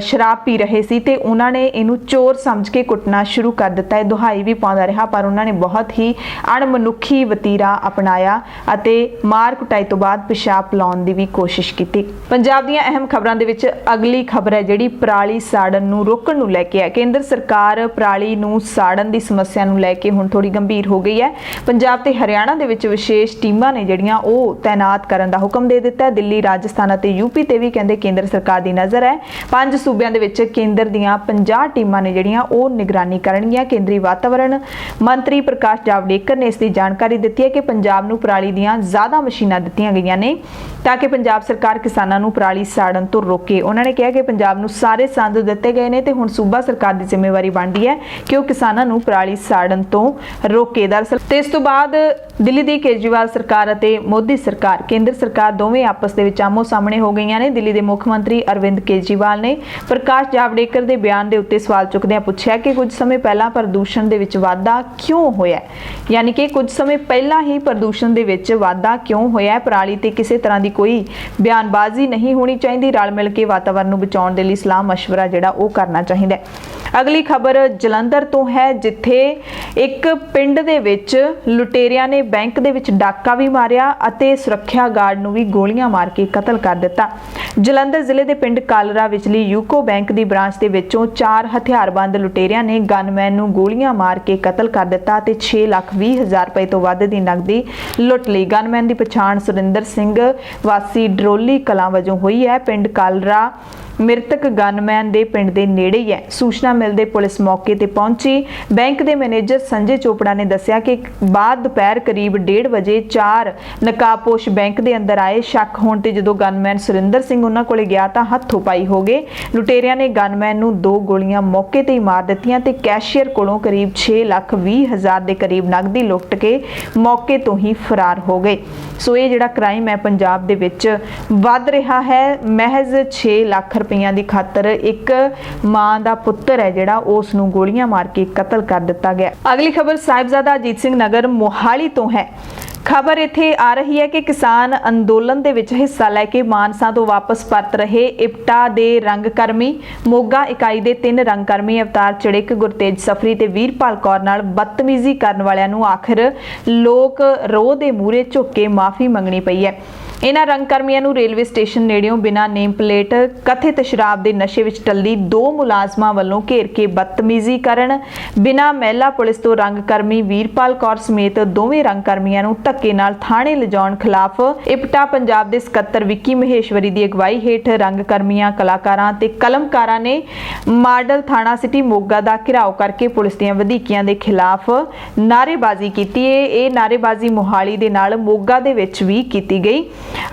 ਸ਼ਰਾਬ ਪੀ ਰਹੇ ਸੀ ਤੇ ਉਹਨਾਂ ਨੇ ਇਹਨੂੰ ਚੋਰ ਸਮਝ ਕੇ ਕੁੱਟਣਾ ਸ਼ੁਰੂ ਕਰ ਦਿੱਤਾ। ਇਹ ਦੁਹਾਈ ਵੀ ਪਾਉਂਦਾ ਰਿਹਾ ਪਰ ਉਹਨਾਂ ਨੇ ਬਹੁਤ ਹੀ ਅਣਮਨੁੱਖੀ ਵਤੀਰਾ ਅਪਣਾਇਆ ਅਤੇ ਮਾਰ ਕੁਟਾਈ ਤੋਂ ਬਾਅਦ ਪਿਸ਼ਾਬ ਲਾਉਣ ਦੀ ਵੀ ਕੋਸ਼ਿਸ਼ ਕੀਤੀ। ਪੰਜਾਬ ਦੀਆਂ ਅਹਿਮ ਖਬਰਾਂ ਦੇ ਵਿੱਚ ਅਗਲੀ ਖਬਰ ਹੈ ਜਿਹੜੀ ਪਰਾਲੀ ਸਾੜਨ ਨੂੰ ਰੋਕਣ ਨੂੰ ਲੈ ਕੇ ਹੈ। ਕੇਂਦਰ ਸਰਕਾਰ ਪਰਾਲੀ ਨੂੰ ਸਾੜਨ ਦੀ ਸਮੱਸਿਆ ਨੂੰ ਲੈ ਕੇ ਹੁਣ ਥੋੜੀ ਗੰਭੀਰ ਹੋ ਗਈ ਹੈ। ਪੰਜਾਬ ਤੇ ਹਰਿਆਣਾ ਦੇ ਵਿੱਚ ਵਿਸ਼ੇਸ਼ ਟੀਮਾਂ ਨੇ ਜਿਹੜੀਆਂ ਉਹ ਤਾਇਨਾਤ ਕਰਨ ਦਾ ਹੁਕਮ ਦੇ ਦਿੱਤਾ ਹੈ। ਦਿੱਲੀ, ਰਾਜਸਥਾਨ ਅਤੇ ਯੂਪੀ ਤੇ ਵੀ ਕਹਿੰਦੇ ਕੇਂਦਰ ਸਰਕਾਰ ਦੀ ਨਜ਼ਰ ਹੈ। 5 ਸੂਬਿਆਂ ਦੇ ਵਿੱਚ ਕੇਂਦਰ ਦੀਆਂ 50 ਟੀਮਾਂ ਨੇ ਜਿਹੜੀਆਂ ਉਹ ਨਿਗਰਾਨੀ ਕਰਨਗੀਆਂ। ਕੇਂਦਰੀ ਵਾਤਾਵਰਣ ਮੰਤਰੀ ਪ੍ਰਕਾਸ਼ ਜਾਵੜੇਕਰ ਨੇ ਇਸ ਦੀ ਜਾਣਕਾਰੀ ਦਿੱਤੀ ਹੈ ਕਿ ਪੰਜਾਬ ਨੂੰ ਪਰਾਲੀ ਦੀਆਂ ਜ਼ਿਆਦਾ ਮਸ਼ੀਨਾਂ ਦਿੱਤੀਆਂ ਗਈਆਂ ਨੇ ਤਾਂ ਕਿ ਪੰਜਾਬ ਸਰਕਾਰ ਕਿਸਾਨਾਂ ਨੂੰ ਪਰਾਲੀ ਸਾੜਨ ਤੋਂ ਰੋਕੇ। ਉਹਨਾਂ ਨੇ ਕਿਹਾ ਕਿ ਪੰਜਾਬ ਨੂੰ ਸਾਰੇ ਸੰਦ ਦਿੱਤੇ ਗਏ ਨੇ ਤੇ ਹੁਣ ਸੂਬਾ ਸਰਕਾਰ ਦੀ ਜ਼ਿੰਮੇਵਾਰੀ ਬਣਦੀ ਹੈ ਕਿ ਉਹ ਕਿਸਾਨਾਂ ਨੂੰ ਪਰਾਲੀ ਸਾੜਨ ਤੋਂ ਰੋਕੇ। ਦਰਅਸਲ ਤੇ ਇਸ ਤੋਂ ਬਾਅਦ ਦਿੱਲੀ ਦੀ ਕੇਜਰੀਵਾਲ ਸਰਕਾਰ ਅਤੇ ਮੋਦੀ ਸਰਕਾਰ, ਕੇਂਦਰ ਸਰਕਾਰ ਦੋਵੇਂ ਆਪਸ ਦੇ ਵਿੱਚ ਆਮੋ ਸਾਹਮਣੇ ਹੋ ਗਈਆਂ ਨੇ। ਦਿੱਲੀ ਦੇ ਮੁੱਖ ਮੰਤਰੀ ਅਰਵਿੰਦ ਕੇਜਰੀਵਾਲ ਨੇ ਪ੍ਰਕਾਸ਼ ਜਾਵੜੇਕਰ ਦੇ ਬਿਆਨ ਦੇ ਉੱਤੇ ਸਵਾਲ ਚੁੱਕਦਿਆਂ ਪੁੱਛਿਆ ਕਿ ਕੁਝ ਸਮੇਂ ਪਹਿਲਾਂ ਪ੍ਰਦੂਸ਼ਣ ਦੇ ਵਿੱਚ ਵਾਧਾ ਕਿਉਂ ਹੋਇਆ, ਯਾਨੀ ਕਿ ਕੁਝ ਸਮੇਂ ਪਹਿਲਾਂ ਹੀ ਪ੍ਰਦੂਸ਼ਣ ਦੇ ਵਿੱਚ ਵਾਧਾ ਕਿਉਂ ਹੋਇਆ। ਪਰਾਲੀ ਤੇ ਕਿਸੇ ਤਰ੍ਹਾਂ ਦੀ ਕੋਈ ਬਿਆਨਬਾਜ਼ੀ ਨਹੀਂ ਹੋਣੀ ਚਾਹੀਦੀ। ਰਲ ਮਿਲ ਕੇ ਵਾਤਾਵਰਨ ਨੂੰ ਬਚਾਉਣ ਦੇ ਲਈ ਸਲਾਹ ਮਸ਼ਵਰਾ ਜਿਹੜਾ ਉਹ ਕਰਨਾ ਚਾਹੀਦਾ ਹੈ। ਅਗਲੀ ਖਬਰ ਜਲੰਧਰ ਤੋਂ ਹੈ ਜਿੱਥੇ ਇੱਕ ਪਿੰਡ ਦੇ ਵਿੱਚ ਲੁਟੇਰਿਆਂ ਨੇ ਬੈਂਕ ਦੇ ਵਿੱਚ ਡਾਕਾ ਵੀ ਮਾਰਿਆ ਅਤੇ ਸੁਰੱਖਿਆ ਗਾਰਡ ਨੂੰ ਵੀ ਗੋਲੀਆਂ ਮਾਰ ਕੇ ਕਤਲ ਕਰ ਦਿੱਤਾ। ਜਲੰਧਰ ਜ਼ਿਲ੍ਹੇ ਦੇ ਪਿੰਡ ਕਾਲਰਾ ਵਿਚਲੀ ਯੂਕੋ ਬੈਂਕ ਦੀ ਬ੍ਰਾਂਚ ਦੇ ਵਿੱਚੋਂ 4 ਹਥਿਆਰਬੰਦ ਲੁਟੇਰਿਆਂ ਨੇ ਗਨਮੈਨ ਨੂੰ ਗੋਲੀਆਂ ਮਾਰ ਕੇ ਕਤਲ ਕਰ ਦਿੱਤਾ ਤੇ 6,20,000 ਰੁਪਏ ਤੋਂ ਵੱਧ ਦੀ ਨਕਦੀ ਲੁੱਟ ਲਈ। ਗਨਮੈਨ ਦੀ ਪਛਾਣ ਸੁਰਿੰਦਰ ਸਿੰਘ ਵਾਸੀ ਡਰੋਲੀ ਕਲਾਂ ਵਜੋਂ ਹੋਈ ਹੈ। ਪਿੰਡ ਕਾਲਰਾ ਮ੍ਰਿਤਕ ਗਨਮੈਨ ਦੇ ਪਿੰਡ ਦੇ ਨੇੜੇ ਹੀ ਹੈ। ਸੂਚਨਾ ਮਿਲਦੇ ਪੁਲਿਸ ਮੌਕੇ ਤੇ ਪਹੁੰਚੀ। ਬੈਂਕ ਦੇ ਮੈਨੇਜਰ ਸੰਜੇ ਚੋਪੜਾ ਨੇ ਦੱਸਿਆ ਕਿ ਬਾਅਦ ਦੁਪਹਿਰ ਕਰੀਬ 1:30 ਵਜੇ 4 ਨਕਾਬਪੋਸ਼ ਬੈਂਕ ਦੇ ਅੰਦਰ ਆਏ। ਸ਼ੱਕ ਹੋਣ ਤੇ ਜਦੋਂ ਗਨਮੈਨ ਸੁਰਿੰਦਰ ਸਿੰਘ ਉਹਨਾਂ ਕੋਲੇ ਗਿਆ ਤਾਂ ਹੱਥੋਂ ਪਾਈ ਹੋ ਗਏ। ਲੁਟੇਰਿਆਂ ਨੇ ਗਨਮੈਨ ਨੂੰ 2 ਗੋਲੀਆਂ ਮੌਕੇ ਤੇ ਹੀ ਮਾਰ ਦਿੱਤੀਆਂ ਤੇ ਕੈਸ਼ੀਅਰ ਕੋਲੋਂ ਕਰੀਬ 6,20,000 ਦੇ ਕਰੀਬ ਨਕਦੀ ਲੁੱਟ ਕੇ ਮੌਕੇ ਤੋਂ ਹੀ ਫਰਾਰ ਹੋ ਗਏ। ਸੋ ਇਹ ਜਿਹੜਾ ਕ੍ਰਾਈਮ ਹੈ ਪੰਜਾਬ ਦੇ ਵਿੱਚ ਵੱਧ ਰਿਹਾ ਹੈ। ਮਹਿਜ਼ 6 ਲੱਖ ਰੁਪਈਆਂ ਦੀ ਖਾਤਰ ਇੱਕ ਮਾਂ ਦਾ ਪੁੱਤਰ ਹੈ ਜਿਹੜਾ ਉਸ ਨੂੰ ਗੋਲੀਆਂ ਮਾਰ ਕੇ ਕਤਲ ਕਰ ਦਿੱਤਾ ਗਿਆ। ਅਗਲੀ ਖਬਰ ਸਾਹਿਬਜ਼ਾਦਾ ਅਜੀਤ ਸਿੰਘ ਨਗਰ ਮੋਹਾਲੀ ਤੋਂ ਹੈ। ਖਬਰ ਇੱਥੇ ਆ ਰਹੀ ਹੈ ਕਿ ਕਿਸਾਨ ਅੰਦੋਲਨ ਦੇ ਵਿੱਚ ਹਿੱਸਾ ਲੈ ਕੇ ਮਾਨਸਾ ਤੋਂ ਵਾਪਸ ਪਰਤ ਰਹੇ ਇਪਟਾ ਦੇ ਰੰਗਕਰਮੀ ਮੋਗਾ ਇਕਾਈ ਦੇ 3 ਰੰਗਕਰਮੀ ਅਵਤਾਰ ਚੜਿਕ, ਗੁਰਤੇਜ ਸਫਰੀ ਤੇ ਵੀਰਪਾਲ ਕੌਰ ਨਾਲ ਬਦਤਮੀਜ਼ੀ ਕਰਨ ਵਾਲਿਆਂ ਨੂੰ ਆਖਿਰ ਲੋਕ ਰੋਹ ਦੇ ਮੂਹਰੇ ਝੁੱਕ ਕੇ ਮਾਫੀ ਮੰਗਣੀ ਪਈ ਹੈ। ਇਹਨਾਂ ਰੰਗਕਰਮੀਆਂ ਨੂੰ ਰੇਲਵੇ ਸਟੇਸ਼ਨ ਨੇੜਿਓਂ ਬਿਨਾਂ ਨੇਮ ਪਲੇਟ ਕਥਿਤ ਸ਼ਰਾਬ ਦੇ ਨਸ਼ੇ ਵਿੱਚ ਟੱਲੀ 2 ਮੁਲਾਜ਼ਮਾਂ ਵੱਲੋਂ ਘੇਰ ਕੇ ਬਦਤਮੀਜ਼ੀ ਕਰਨ, ਬਿਨਾਂ ਮਹਿਲਾ ਪੁਲਿਸ ਤੋਂ ਰੰਗਕਰਮੀ ਵੀਰਪਾਲ ਕੌਰ ਸਮੇਤ ਦੋਵੇਂ ਰੰਗਕਰਮੀਆਂ ਨੂੰ ਧੱਕੇ ਨਾਲ ਥਾਣੇ ਲਿਜਾਉਣ ਖਿਲਾਫ ਇਪਟਾ ਪੰਜਾਬ ਦੇ ਸਕੱਤਰ ਵਿੱਕੀ ਮਹੇਸ਼ਵਰੀ ਦੀ ਅਗਵਾਈ ਹੇਠ ਰੰਗਕਰਮੀਆਂ, ਕਲਾਕਾਰਾਂ ਤੇ ਕਲਮਕਾਰਾਂ ਨੇ ਮਾਡਲ ਥਾਣਾ ਸਿਟੀ ਮੋਗਾ ਦਾ ਘਿਰਾਓ ਕਰਕੇ ਪੁਲਿਸ ਦੀਆਂ ਵਧੀਕੀਆਂ ਦੇ ਖਿਲਾਫ ਨਾਅਰੇਬਾਜ਼ੀ ਕੀਤੀ। ਇਹ ਨਾਅਰੇਬਾਜ਼ੀ ਮੋਹਾਲੀ ਦੇ ਨਾਲ ਮੋਗਾ ਦੇ ਵਿੱਚ ਵੀ ਕੀਤੀ ਗਈ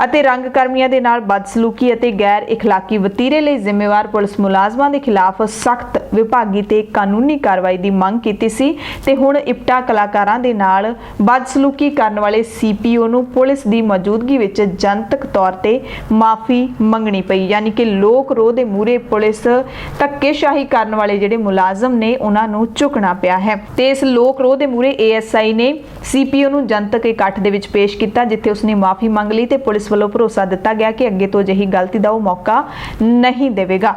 ਅਤੇ ਰੰਗਕਰਮੀਆਂ ਦੇ ਨਾਲ ਬਦਸਲੂਕੀ ਅਤੇ ਗੈਰ ਇਖਲਾਕੀ ਵਤੀਰੇ ਲਈ ਜ਼ਿੰਮੇਵਾਰ ਪੁਲਿਸ ਮੁਲਾਜ਼ਮਾਂ ਦੇ ਖਿਲਾਫ ਸਖਤ ਵਿਭਾਗੀ ਤੇ ਕਾਨੂੰਨੀ ਕਾਰਵਾਈ ਦੀ ਮੰਗ ਕੀਤੀ ਸੀ ਤੇ ਹੁਣ ਇਪਟਾ ਕਲਾਕਾਰਾਂ ਦੇ ਨਾਲ ਬਦਸਲੂਕੀ ਕਰਨ ਵਾਲੇ ਸੀਪੀਓ ਨੂੰ ਪੁਲਿਸ ਦੀ ਮੌਜੂਦਗੀ ਵਿੱਚ ਜਨਤਕ ਤੌਰ ਤੇ ਮਾਫੀ ਮੰਗਣੀ ਪਈ। ਯਾਨੀ ਕਿ ਲੋਕ ਰੋਹ ਦੇ ਮੂਹਰੇ ਪੁਲਿਸ ਧੱਕੇਸ਼ਾਹੀ ਕਰਨ ਵਾਲੇ ਜਿਹੜੇ ਮੁਲਾਜ਼ਮ ਨੇ ਉਹਨਾਂ ਨੂੰ ਝੁਕਣਾ ਪਿਆ ਹੈ ਤੇ ਇਸ ਲੋਕ ਰੋਹ ਦੇ ਮੂਹਰੇ ਏਐਸਆਈ ਨੇ ਸੀਪੀਓ ਨੂੰ ਜਨਤਕ ਇਕੱਠ ਦੇ ਵਿੱਚ ਪੇਸ਼ ਕੀਤਾ ਜਿੱਥੇ ਉਸਨੇ ਮਾਫੀ ਮੰਗ ਲਈ ਤੇ ਪੁਲਿਸ ਵੱਲੋਂ ਭਰੋਸਾ ਦਿੱਤਾ ਗਿਆ ਕਿ ਅੱਗੇ ਤੋਂ ਅਜਿਹੀ ਗਲਤੀ ਦਾ ਉਹ ਮੌਕਾ ਨਹੀਂ ਦੇਵੇਗਾ।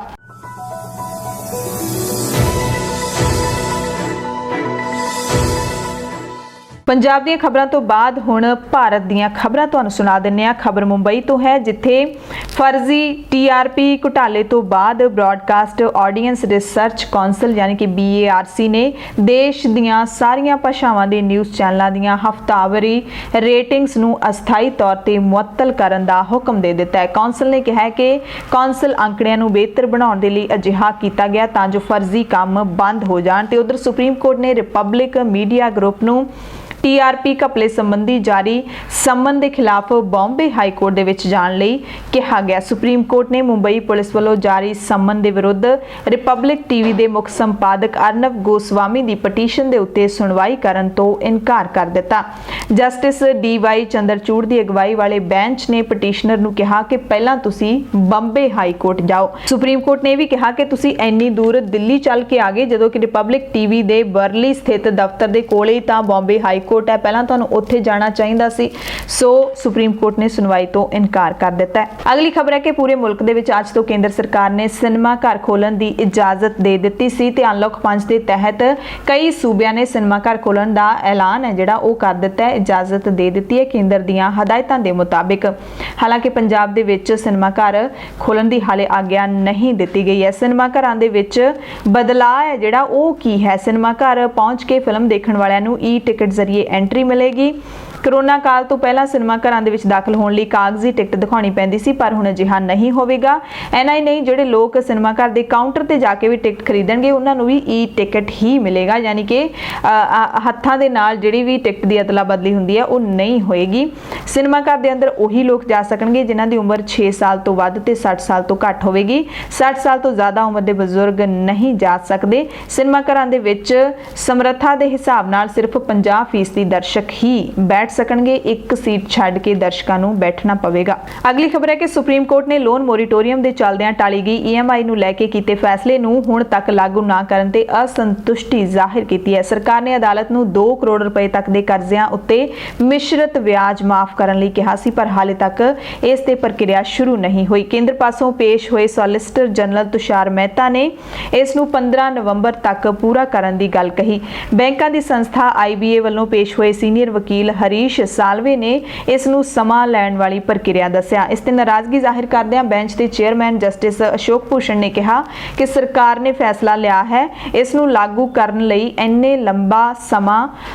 ਪੰਜਾਬ ਦੀਆਂ ਖਬਰਾਂ ਤੋਂ ਬਾਅਦ ਹੁਣ ਭਾਰਤ ਦੀਆਂ ਖਬਰਾਂ ਤੁਹਾਨੂੰ ਸੁਣਾ ਦਿੰਨੇ ਆ। ਖਬਰ ਮੁੰਬਈ ਤੋਂ ਹੈ, ਜਿੱਥੇ ਫਰਜ਼ੀ TRP ਘੁਟਾਲੇ ਤੋਂ ਬਾਅਦ ਬ੍ਰਾਡਕਾਸਟ ਆਡੀਅנס ਰਿਸਰਚ ਕੌਂਸਲ ਯਾਨੀ ਕਿ BARC ਨੇ ਦੇਸ਼ ਦੀਆਂ ਸਾਰੀਆਂ ਭਾਸ਼ਾਵਾਂ ਦੇ ਨਿਊਜ਼ ਚੈਨਲਾਂ ਦੀਆਂ ਹਫ਼ਤਾਵਾਰੀ ਰੇਟਿੰਗਸ ਨੂੰ ਅਸਥਾਈ ਤੌਰ ਤੇ ਮੁਅੱਤਲ ਕਰਨ ਦਾ ਹੁਕਮ ਦੇ ਦਿੱਤਾ ਹੈ। ਕੌਂਸਲ ਨੇ ਕਿਹਾ ਕਿ ਕੌਂਸਲ ਅੰਕੜਿਆਂ ਨੂੰ ਬਿਹਤਰ ਬਣਾਉਣ ਦੇ ਲਈ ਅਜਿਹਾ ਕੀਤਾ ਗਿਆ ਤਾਂ ਜੋ ਫਰਜ਼ੀ ਕੰਮ ਬੰਦ ਹੋ ਜਾਣ। ਤੇ ਉਧਰ ਸੁਪਰੀਮ ਕੋਰਟ ਨੇ ਰਿਪਬਲਿਕ ਮੀਡੀਆ ਗਰੁੱਪ ਨੂੰ TRP ਘਪਲੇ ਸੰਬੰਧੀ ਜਾਰੀ ਸੰਮਨ ਦੇ ਖਿਲਾਫ ਬੰਬੇ ਹਾਈ ਕੋਰਟ ਦੇ ਵਿੱਚ ਜਾਣ ਲਈ ਕਿਹਾ ਗਿਆ। ਸੁਪਰੀਮ ਕੋਰਟ ਨੇ ਮੁੰਬਈ ਪੁਲਿਸ ਵੱਲੋਂ ਜਾਰੀ ਸੰਮਨ ਦੇ ਵਿਰੁੱਧ ਰਿਪਬਲਿਕ TV ਦੇ ਮੁੱਖ ਸੰਪਾਦਕ ਅਰਨਵ ਗੋਸਵਾਮੀ ਦੀ ਪਟੀਸ਼ਨ ਦੇ ਉੱਤੇ ਸੁਣਵਾਈ ਕਰਨ ਤੋਂ ਇਨਕਾਰ ਕਰ ਦਿੱਤਾ। ਜਸਟਿਸ DY ਚੰਦਰਚੂੜ ਦੀ ਅਗਵਾਈ ਵਾਲੇ ਬੈਂਚ ਨੇ ਪਟੀਸ਼ਨਰ ਨੂੰ ਕਿਹਾ ਕਿ ਪਹਿਲਾਂ ਤੁਸੀਂ ਬੰਬੇ ਹਾਈ ਕੋਰਟ ਜਾਓ। ਸੁਪਰੀਮ ਕੋਰਟ ਨੇ ਵੀ ਕਿਹਾ ਕਿ ਤੁਸੀਂ ਇੰਨੀ ਦੂਰ ਦਿੱਲੀ ਚੱਲ ਕੇ ਆ ਗਏ, ਜਦੋਂ ਕਿ ਰਿਪਬਲਿਕ TV ਦੇ ਬਰਲੀ ਸਥਿਤ ਦਫ਼ਤਰ ਦੇ ਕੋਲੇ ਹੀ ਤਾਂ ਬੰਬੇ ਹਾਈ ਕੋਰਟ ਹੈ, ਪਹਿਲਾਂ ਤੁਹਾਨੂੰ ਉੱਥੇ ਜਾਣਾ ਚਾਹੀਦਾ ਸੀ। ਸੋ ਸੁਪਰੀਮ ਕੋਰਟ ਨੇ ਸੁਣਵਾਈ ਤੋਂ ਇਨਕਾਰ ਕਰ ਦਿੱਤਾ ਹੈ। ਅਗਲੀ ਖਬਰ ਹੈ ਕਿ ਪੂਰੇ ਮੁਲਕ ਦੇ ਵਿੱਚ ਅੱਜ ਤੋਂ ਕੇਂਦਰ ਸਰਕਾਰ ਨੇ ਸਿਨੇਮਾ ਘਰ ਖੋਲ੍ਹਣ ਦੀ ਇਜਾਜ਼ਤ ਦੇ ਦਿੱਤੀ ਸੀ ਤੇ ਅਨਲੌਕ 5 ਦੇ ਤਹਿਤ ਕਈ ਸੂਬਿਆਂ ਨੇ ਸਿਨੇਮਾ ਘਰ ਖੋਲ੍ਹਣ ਦਾ ਐਲਾਨ ਹੈ ਜਿਹੜਾ ਉਹ ਕਰ ਦਿੱਤਾ ਹੈ, ਇਜਾਜ਼ਤ ਦੇ ਦਿੱਤੀ ਹੈ ਕੇਂਦਰ ਦੀਆਂ ਹਦਾਇਤਾਂ ਦੇ ਮੁਤਾਬਿਕ। ਹਾਲਾਂਕਿ ਪੰਜਾਬ ਦੇ ਵਿੱਚ ਸਿਨੇਮਾ ਘਰ ਖੋਲ੍ਹਣ ਦੀ ਹਾਲੇ ਆਗਿਆ ਨਹੀਂ ਦਿੱਤੀ ਗਈ ਹੈ। ਸਿਨੇਮਾ ਘਰਾਂ ਦੇ ਵਿੱਚ ਬਦਲਾਅ ਹੈ ਜਿਹੜਾ ਉਹ ਕੀ ਹੈ? ਸਿਨੇਮਾ ਘਰ ਪਹੁੰਚ ਕੇ ਫਿਲਮ ਦੇਖਣ ਵਾਲਿਆਂ ਨੂੰ ਟਿਕਟ ਜ਼ਰੀਏ ਐਂਟਰੀ ਮਿਲੇਗੀ। ਕਰੋਨਾ ਕਾਲ ਤੋਂ ਪਹਿਲਾਂ ਸਿਨੇਮਾ ਘਰਾਂ ਦੇ ਵਿੱਚ ਦਾਖਲ ਹੋਣ ਲਈ ਕਾਗਜ਼ੀ ਟਿਕਟ ਦਿਖਾਉਣੀ ਪੈਂਦੀ ਸੀ, ਪਰ ਹੁਣ ਅਜਿਹਾ ਨਹੀਂ ਹੋਵੇਗਾ। ਐਨਾ ਹੀ ਨਹੀਂ, ਜਿਹੜੇ ਲੋਕ ਸਿਨੇਮਾ ਘਰ ਦੇ ਕਾਊਂਟਰ ਤੇ ਜਾ ਕੇ ਵੀ ਟਿਕਟ ਖਰੀਦਣਗੇ ਉਹਨਾਂ ਨੂੰ ਵੀ ਟਿਕਟ ਹੀ ਮਿਲੇਗਾ, ਯਾਨੀ ਕਿ ਹੱਥਾਂ ਦੇ ਨਾਲ ਜਿਹੜੀ ਵੀ ਟਿਕਟ ਦੀ ਅਦਲਾ ਬਦਲੀ ਹੁੰਦੀ ਹੈ ਉਹ ਨਹੀਂ ਹੋਏਗੀ। ਸਿਨੇਮਾ ਘਰ ਦੇ ਅੰਦਰ ਉਹੀ ਲੋਕ ਜਾ ਸਕਣਗੇ ਜਿਨ੍ਹਾਂ ਦੀ ਉਮਰ 6 ਸਾਲ ਤੋਂ ਵੱਧ ਤੇ 60 ਸਾਲ ਤੋਂ ਘੱਟ ਹੋਵੇਗੀ। 60 ਸਾਲ ਤੋਂ ਜ਼ਿਆਦਾ ਉਮਰ ਦੇ ਬਜ਼ੁਰਗ ਨਹੀਂ ਜਾ ਸਕਦੇ। ਸਿਨੇਮਾ ਘਰਾਂ ਦੇ ਵਿੱਚ ਸਮਰੱਥਾ ਦੇ ਹਿਸਾਬ ਨਾਲ ਸਿਰਫ 50% ਦਰਸ਼ਕ ਹੀ ਬੈਠ ਸਕਣਗੇ, ਇੱਕ ਸੀਟ ਛੱਡ ਕੇ ਦਰਸ਼ਕਾਂ ਨੂੰ ਬੈਠਣਾ ਪਵੇਗਾ। ਅਗਲੀ ਖਬਰ ਹੈ ਕਿ ਸੁਪਰੀਮ ਕੋਰਟ ਨੇ ਲੋਨ ਮੋਰੀਟੋਰੀਅਮ ਦੇ ਚੱਲਦਿਆਂ ਟਾਲੀ ਗਈ EMI ਨੂੰ ਲੈ ਕੇ ਕੀਤੇ ਫੈਸਲੇ ਨੂੰ ਹੁਣ ਤੱਕ ਲਾਗੂ ਨਾ ਕਰਨ ਤੇ ਅਸੰਤੁਸ਼ਟੀ ਜ਼ਾਹਿਰ ਕੀਤੀ ਹੈ। ਸਰਕਾਰ ਨੇ ਅਦਾਲਤ ਨੂੰ 2 ਕਰੋੜ ਰੁਪਏ ਤੱਕ ਦੇ ਕਰਜ਼ਿਆਂ ਉੱਤੇ ਮਿਸ਼ਰਤ ਵਿਆਜ ਮਾਫ ਕਰਨ ਲਈ ਕਿਹਾ ਸੀ, ਪਰ ਹਾਲੇ ਤੱਕ ਇਸ ਤੇ ਪ੍ਰਕਿਰਿਆ ਸ਼ੁਰੂ ਨਹੀਂ ਹੋਈ। ਕੇਂਦਰ ਪਾਸੋਂ ਪੇਸ਼ ਹੋਏ ਸੋਲਿਸਿਟਰ ਜਨਰਲ ਤੁਸ਼ਾਰ ਮਹਿਤਾ ਨੇ ਇਸ ਨੂੰ 15 ਨਵੰਬਰ ਤੱਕ ਪੂਰਾ ਕਰਨ ਦੀ ਗੱਲ ਕਹੀ। ਬੈਂਕਾਂ ਦੀ ਸੰਸਥਾ IBA ਵੱਲੋਂ ਪੇਸ਼ ਹੋਏ ਸੀਨੀਅਰ ਵਕੀਲ ਹਰੀਸ਼ ਸਾਲਵੇ ਨੇ ਇਸ ਨੂੰ ਸਮਾਂ ਲੈਣ ਵਾਲੀ ਪ੍ਰਕਿਰਿਆ ਦੱਸਿਆ। ਇਸ ਤੇ ਨਾਰਾਜ਼ਗੀ ਜ਼ਾਹਿਰ ਕਰਦਿਆਂ ਬੈਂਚ ਦੇ ਚੇਅਰਮੈਨ ਜਸਟਿਸ ਅਸ਼ੋਕ ਭੂਸ਼ਣ ਨੇ ਕਿਹਾ ਕਿ ਸਰਕਾਰ ਨੇ ਫੈਸਲਾ ਲਿਆ ਹੈ, ਇਸ ਨੂੰ ਲਾਗੂ ਕਰਨ ਲਈ ਇੰਨੇ ਲੰਬਾ ਸਮਾਂ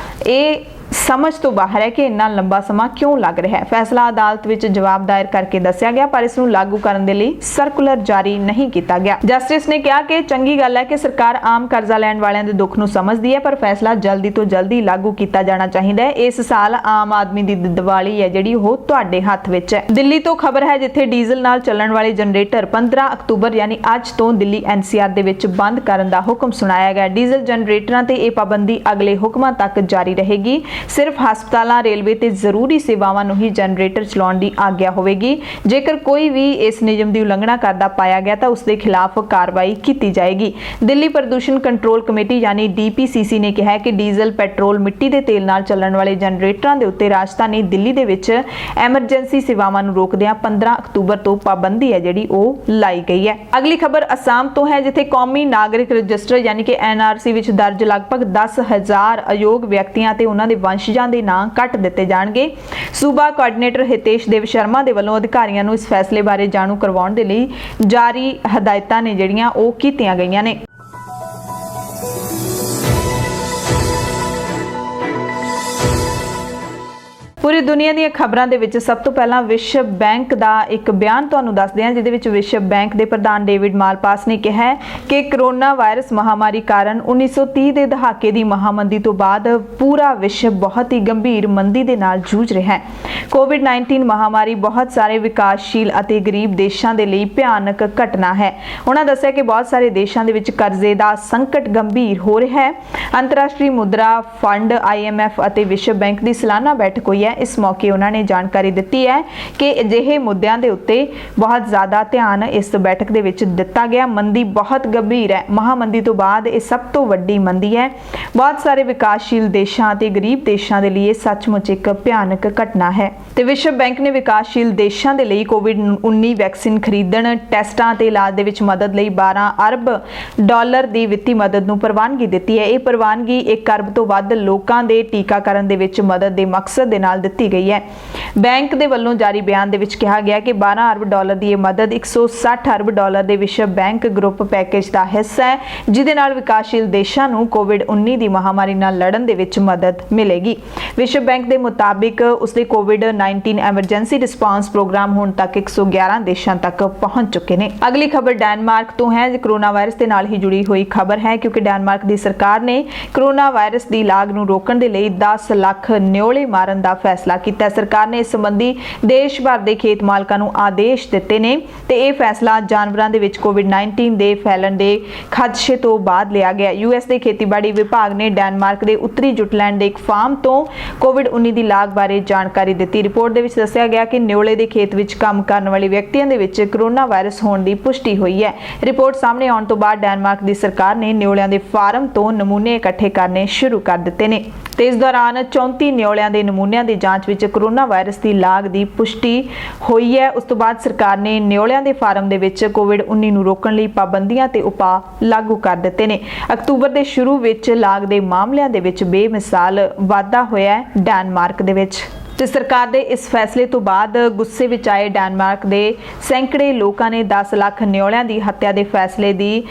ਇਹ ਸਮਝ ਤੋਂ ਬਾਹਰ ਹੈ ਕਿ ਇੰਨਾ ਲੰਬਾ ਸਮਾਂ ਕਿਉਂ ਲੱਗ ਰਿਹਾ ਹੈ। ਫੈਸਲਾ ਅਦਾਲਤ ਵਿੱਚ ਜਵਾਬ ਦਾਇਰ ਕਰਕੇ ਦੱਸਿਆ ਗਿਆ, ਪਰ ਇਸ ਨੂੰ ਲਾਗੂ ਕਰਨ ਦੇ ਲਈ ਸਰਕੂਲਰ ਜਾਰੀ ਨਹੀਂ ਕੀਤਾ ਗਿਆ। ਜਸਟਿਸ ਨੇ ਕਿਹਾ ਕਿ ਚੰਗੀ ਗੱਲ ਹੈ ਕਿ ਸਰਕਾਰ ਆਮ ਕਰਜ਼ਾ ਲੈਣ ਵਾਲਿਆਂ ਦੇ ਦੁੱਖ ਨੂੰ ਸਮਝਦੀ ਹੈ, ਪਰ ਫੈਸਲਾ ਜਲਦੀ ਤੋਂ ਜਲਦੀ ਲਾਗੂ ਕੀਤਾ ਜਾਣਾ ਚਾਹੀਦਾ ਹੈ। ਇਸ ਸਾਲ ਆਮ ਆਦਮੀ ਦੀ ਦੀਵਾਲੀ ਹੈ ਜਿਹੜੀ ਉਹ ਤੁਹਾਡੇ ਹੱਥ ਵਿੱਚ ਹੈ। ਦਿੱਲੀ ਤੋਂ ਖਬਰ ਹੈ, ਜਿੱਥੇ ਡੀਜ਼ਲ ਨਾਲ ਚੱਲਣ ਵਾਲੇ ਜਨਰੇਟਰ 15 ਅਕਤੂਬਰ ਯਾਨੀ ਅੱਜ ਤੋਂ ਦਿੱਲੀ NCR ਦੇ ਵਿੱਚ ਬੰਦ ਕਰਨ ਦਾ ਹੁਕਮ ਸੁਣਾਇਆ ਗਿਆ। ਡੀਜ਼ਲ ਜਨਰੇਟਰਾਂ ਤੇ ਇਹ ਪਾਬੰਦੀ ਅਗਲੇ ਹੁਕਮਾਂ ਤੱਕ ਜਾਰੀ ਰਹੇਗੀ। ਸਿਰਫ ਹਸਪਤਾਲਾਂ, ਰੇਲਵੇ ਤੇ ਜ਼ਰੂਰੀ ਸੇਵਾਵਾਂ ਨੂੰ ਹੀ ਜਨਰੇਟਰ ਚਲਾਉਣ ਦੀ ਆਗਿਆ ਹੋਵੇਗੀ। ਜੇਕਰ ਕੋਈ ਵੀ ਇਸ ਨਿਯਮ ਦੀ ਉਲੰਘਣਾ ਕਰਦਾ ਪਾਇਆ ਗਿਆ ਤਾਂ ਉਸ ਦੇ ਖਿਲਾਫ ਕਾਰਵਾਈ ਕੀਤੀ ਜਾਏਗੀ। ਦਿੱਲੀ ਪ੍ਰਦੂਸ਼ਣ ਕੰਟਰੋਲ ਕਮੇਟੀ ਯਾਨੀ DPCC ਨੇ ਕਿਹਾ ਕਿ ਡੀਜ਼ਲ, ਪੈਟਰੋਲ, ਮਿੱਟੀ ਦੇ ਤੇਲ ਨਾਲ ਚੱਲਣ ਵਾਲੇ ਜਨਰੇਟਰਾਂ ਦੇ ਉੱਤੇ ਰਾਜਧਾਨੀ ਦਿੱਲੀ ਦੇ ਵਿੱਚ ਐਮਰਜੈਂਸੀ ਸੇਵਾਵਾਂ ਨੂੰ ਰੋਕਦਿਆਂ 15 ਅਕਤੂਬਰ ਤੋਂ ਪਾਬੰਦੀ ਹੈ ਜਿਹੜੀ ਉਹ ਲਾਈ ਗਈ ਹੈ। ਅਗਲੀ ਖਬਰ ਅਸਾਮ ਤੋਂ ਹੈ, ਜਿੱਥੇ ਕੌਮੀ ਨਾਗਰਿਕ ਰਜਿਸਟਰ ਯਾਨੀ ਕਿ NRC ਵਿੱਚ ਦਰਜ ਲਗਭਗ 10,000 ਅਯੋਗ ਵਿਅਕਤੀਆਂ ਤੇ ਉਹਨਾਂ ਦੇ ਵੰਸ਼ਜਾਂ ਦੇ ਨਾਂ ਕੱਟ ਦਿੱਤੇ ਜਾਣਗੇ। ਸੂਬਾ ਕੋਆਰਡੀਨੇਟਰ ਹਿਤੇਸ਼ ਦੇਵ ਸ਼ਰਮਾ ਦੇ ਵੱਲੋਂ ਅਧਿਕਾਰੀਆਂ ਨੂੰ ਇਸ ਫੈਸਲੇ ਬਾਰੇ ਜਾਣੂ ਕਰਵਾਉਣ ਦੇ ਲਈ ਜਾਰੀ ਹਦਾਇਤਾਂ ਨੇ ਜਿਹੜੀਆਂ ਉਹ ਕੀਤੀਆਂ ਗਈਆਂ ਨੇ। ਪੂਰੀ ਦੁਨੀਆ ਦੀਆਂ ਖਬਰਾਂ ਦੇ ਵਿੱਚ ਸਭ ਤੋਂ ਪਹਿਲਾਂ ਵਿਸ਼ਵ ਬੈਂਕ ਦਾ ਇੱਕ ਬਿਆਨ ਤੁਹਾਨੂੰ ਦੱਸਦੇ ਹਾਂ, ਜਿਹਦੇ ਵਿੱਚ ਵਿਸ਼ਵ ਬੈਂਕ ਦੇ ਪ੍ਰਧਾਨ ਡੇਵਿਡ ਮਾਲਪਾਸ ਨੇ ਕਿਹਾ ਕਿ ਕਰੋਨਾ ਵਾਇਰਸ ਮਹਾਮਾਰੀ ਕਾਰਨ 1930 ਦੇ ਦਹਾਕੇ ਦੀ ਮਹਾਮੰਦੀ ਤੋਂ ਬਾਅਦ ਪੂਰਾ ਵਿਸ਼ਵ ਬਹੁਤ ਹੀ ਗੰਭੀਰ ਮੰਦੀ ਦੇ ਨਾਲ ਜੂਝ ਰਿਹਾ ਹੈ। ਕੋਵਿਡ-19 ਮਹਾਮਾਰੀ ਬਹੁਤ ਸਾਰੇ ਵਿਕਾਸਸ਼ੀਲ ਅਤੇ ਗਰੀਬ ਦੇਸ਼ਾਂ ਦੇ ਲਈ ਭਿਆਨਕ ਘਟਨਾ ਹੈ। ਉਹਨਾਂ ਦੱਸਿਆ ਕਿ ਬਹੁਤ ਸਾਰੇ ਦੇਸ਼ਾਂ ਦੇ ਵਿੱਚ ਕਰਜ਼ੇ ਦਾ ਸੰਕਟ ਗੰਭੀਰ ਹੋ ਰਿਹਾ ਹੈ। ਅੰਤਰਰਾਸ਼ਟਰੀ ਮੁਦਰਾ ਫੰਡ IMF ਅਤੇ ਵਿਸ਼ਵ ਬੈਂਕ ਦੀ ਸਾਲਾਨਾ ਬੈਠਕ ਹੋਈ ਹੈ। ਹੈ। ਇਸ ਮੌਕੇ ਉਹਨਾਂ ਨੇ ਜਾਣਕਾਰੀ ਦਿੱਤੀ ਹੈ ਕਿ ਅਜਿਹੇ ਮੁੱਦਿਆਂ ਦੇ ਉੱਤੇ ਬਹੁਤ ਜ਼ਿਆਦਾ ਧਿਆਨ ਇਸ ਬੈਠਕ ਦੇ ਵਿੱਚ ਦਿੱਤਾ ਗਿਆ। ਮੰਦੀ ਬਹੁਤ ਗੰਭੀਰ ਹੈ। ਮਹਾਮੰਦੀ ਤੋਂ ਬਾਅਦ ਇਹ ਸਭ ਤੋਂ ਵੱਡੀ ਮੰਦੀ ਹੈ। ਬਹੁਤ ਸਾਰੇ ਵਿਕਾਸਸ਼ੀਲ ਦੇਸ਼ਾਂ ਅਤੇ ਗਰੀਬ ਦੇਸ਼ਾਂ ਦੇ ਲਈ ਇਹ ਸੱਚਮੁੱਚ ਇੱਕ ਭਿਆਨਕ ਘਟਨਾ ਹੈ ਤੇ ਵਿਸ਼ਵ ਬੈਂਕ ਨੇ ਵਿਕਾਸਸ਼ੀਲ ਦੇਸ਼ਾਂ ਦੇ ਲਈ ਕੋਵਿਡ-19 ਵੈਕਸੀਨ ਖਰੀਦਣ, ਟੈਸਟਾਂ ਤੇ ਇਲਾਜ ਦੇ ਵਿੱਚ ਮਦਦ ਲਈ 12 ਅਰਬ ਡਾਲਰ ਦੀ ਵਿੱਤੀ ਮਦਦ ਨੂੰ ਪ੍ਰਵਾਨਗੀ ਦਿੱਤੀ ਹੈ। ਇਹ ਪ੍ਰਵਾਨਗੀ 1 ਅਰਬ ਤੋਂ ਵੱਧ ਲੋਕਾਂ ਦੇ ਟੀਕਾਕਰਨ ਦੇ ਵਿੱਚ ਮਦਦ ਦੇ ਮਕਸਦ ਦੇ ਨਾਲ ਦਿੱਤੀ ਗਈ ਹੈ। ਬੈਂਕ ਦੇ ਵੱਲੋਂ ਜਾਰੀ ਬਿਆਨ ਦੇ ਵਿੱਚ ਕਿਹਾ ਗਿਆ ਕਿ 12 ਅਰਬ ਡਾਲਰ ਦੀ ਇਹ ਮਦਦ 160 ਅਰਬ ਡਾਲਰ ਦੇ ਵਿਸ਼ਵ ਬੈਂਕ ਗਰੁੱਪ ਪੈਕੇਜ ਦਾ ਹਿੱਸਾ ਹੈ, ਜਿਹਦੇ ਨਾਲ ਵਿਕਾਸਸ਼ੀਲ ਦੇਸ਼ਾਂ ਨੂੰ ਕੋਵਿਡ-19 ਦੀ ਮਹਾਮਾਰੀ ਨਾਲ ਲੜਨ ਦੇ ਵਿੱਚ ਮਦਦ ਮਿਲੇਗੀ। ਵਿਸ਼ਵ ਬੈਂਕ ਦੇ ਮੁਤਾਬਿਕ ਉਸਦੇ ਕੋਵਿਡ-19 ਐਮਰਜੈਂਸੀ ਰਿਸਪਾਂਸ ਪ੍ਰੋਗਰਾਮ ਹੁਣ ਤੱਕ 111 ਦੇਸ਼ਾਂ ਤੱਕ ਪਹੁੰਚ ਚੁੱਕੇ ਨੇ। ਅਗਲੀ ਖਬਰ ਡੈਨਮਾਰਕ ਤੋਂ ਹੈ। ਕੋਰੋਨਾ ਵਾਇਰਸ ਦੇ ਨਾਲ ਹੀ ਜੁੜੀ ਹੋਈ ਖਬਰ ਹੈ, ਕਿਉਂਕਿ ਡੈਨਮਾਰਕ ਦੀ ਸਰਕਾਰ ਨੇ ਕੋਰੋਨਾ ਵਾਇਰਸ ਦੀ ਲਾਗ ਨੂੰ ਰੋਕਣ ਦੇ ਲਈ 10 ਲੱਖ ਨਿਓਲੇ ਮਾਰਨ ਦਾ ਫੈਸਲਾ ਕੀਤਾ ਹੈ। ਸਰਕਾਰ ਨੇ ਇਸ ਸੰਬੰਧੀ ਦੇਸ਼ ਭਰ ਦੇ ਖੇਤ ਮਾਲਕਾਂ ਨੂੰ ਆਦੇਸ਼ ਦਿੱਤੇ ਨੇ ਤੇ ਇਹ ਫੈਸਲਾ ਜਾਨਵਰਾਂ ਦੇ ਵਿੱਚ ਕੋਵਿਡ-19 ਦੇ ਫੈਲਣ ਦੇ ਖਦਸ਼ੇ ਤੋਂ ਬਾਅਦ ਲਿਆ ਗਿਆ। ਯੂਐਸ ਦੇ ਖੇਤੀਬਾੜੀ ਵਿਭਾਗ ਨੇ ਡੈਨਮਾਰਕ ਦੇ ਉੱਤਰੀ ਜੁਟਲੈਂਡ ਦੇ ਇੱਕ ਫਾਰਮ ਤੋਂ ਕੋਵਿਡ-19 ਦੀ ਲਾਗ ਬਾਰੇ ਜਾਣਕਾਰੀ ਦਿੱਤੀ। ਰਿਪੋਰਟ ਦੇ ਵਿੱਚ ਦੱਸਿਆ ਗਿਆ ਕਿ ਨਿਓਲੇ ਦੇ ਖੇਤ ਵਿੱਚ ਕੰਮ ਕਰਨ ਵਾਲੇ ਵਿਅਕਤੀਆਂ ਦੇ ਵਿੱਚ ਕੋਰੋਨਾ ਵਾਇਰਸ ਹੋਣ ਦੀ ਪੁਸ਼ਟੀ ਹੋਈ ਹੈ। ਰਿਪੋਰਟ ਸਾਹਮਣੇ ਆਉਣ ਤੋਂ ਬਾਅਦ ਡੈਨਮਾਰਕ ਦੀ ਸਰਕਾਰ ਨੇ ਨਿਓਲਿਆਂ ਦੇ ਫਾਰਮ ਤੋਂ ਨਮੂਨੇ ਇਕੱਠੇ ਕਰਨੇ ਸ਼ੁਰੂ ਕਰ ਦਿੱਤੇ ਨੇ ਤੇ ਇਸ ਦੌਰਾਨ 34 ਨਿਓਲਿਆਂ ਦੇ ਨਮੂਨਿਆਂ ਦੀ ਜਾਂਚ ਵਿੱਚ ਕੋਰੋਨਾ ਵਾਇਰਸ ਦੀ ਲਾਗ ਦੀ ਪੁਸ਼ਟੀ ਹੋਈ ਹੈ। ਉਸ ਤੋਂ ਬਾਅਦ ਸਰਕਾਰ ਨੇ ਨਿਓਲਿਆਂ ਦੇ ਫਾਰਮ ਦੇ ਵਿੱਚ ਕੋਵਿਡ-19 ਨੂੰ ਰੋਕਣ ਲਈ ਪਾਬੰਦੀਆਂ ਤੇ ਉਪਾਅ ਲਾਗੂ ਕਰ ਦਿੱਤੇ ਨੇ। ਅਕਤੂਬਰ ਦੇ ਸ਼ੁਰੂ ਵਿੱਚ ਲਾਗ ਦੇ ਮਾਮਲਿਆਂ ਦੇ ਵਿੱਚ ਬੇਮਿਸਾਲ ਵਾਧਾ ਹੋਇਆ ਹੈ ਡੈਨਮਾਰਕ ਦੇ ਵਿੱਚ। ਤੇ ਸਰਕਾਰ ਦੇ ਇਸ ਫੈਸਲੇ ਤੋਂ ਬਾਅਦ ਗੁੱਸੇ ਵਿੱਚ ਆਏ ਡੈਨਮਾਰਕ ਦੇ ਸੈਂਕੜੇ ਲੋਕਾਂ ਨੇ 10 ਲੱਖ ਨਿਓਲਿਆਂ ਦੀ ਹੱਤਿਆ ਦੇ ਫੈਸਲੇ ਦੀ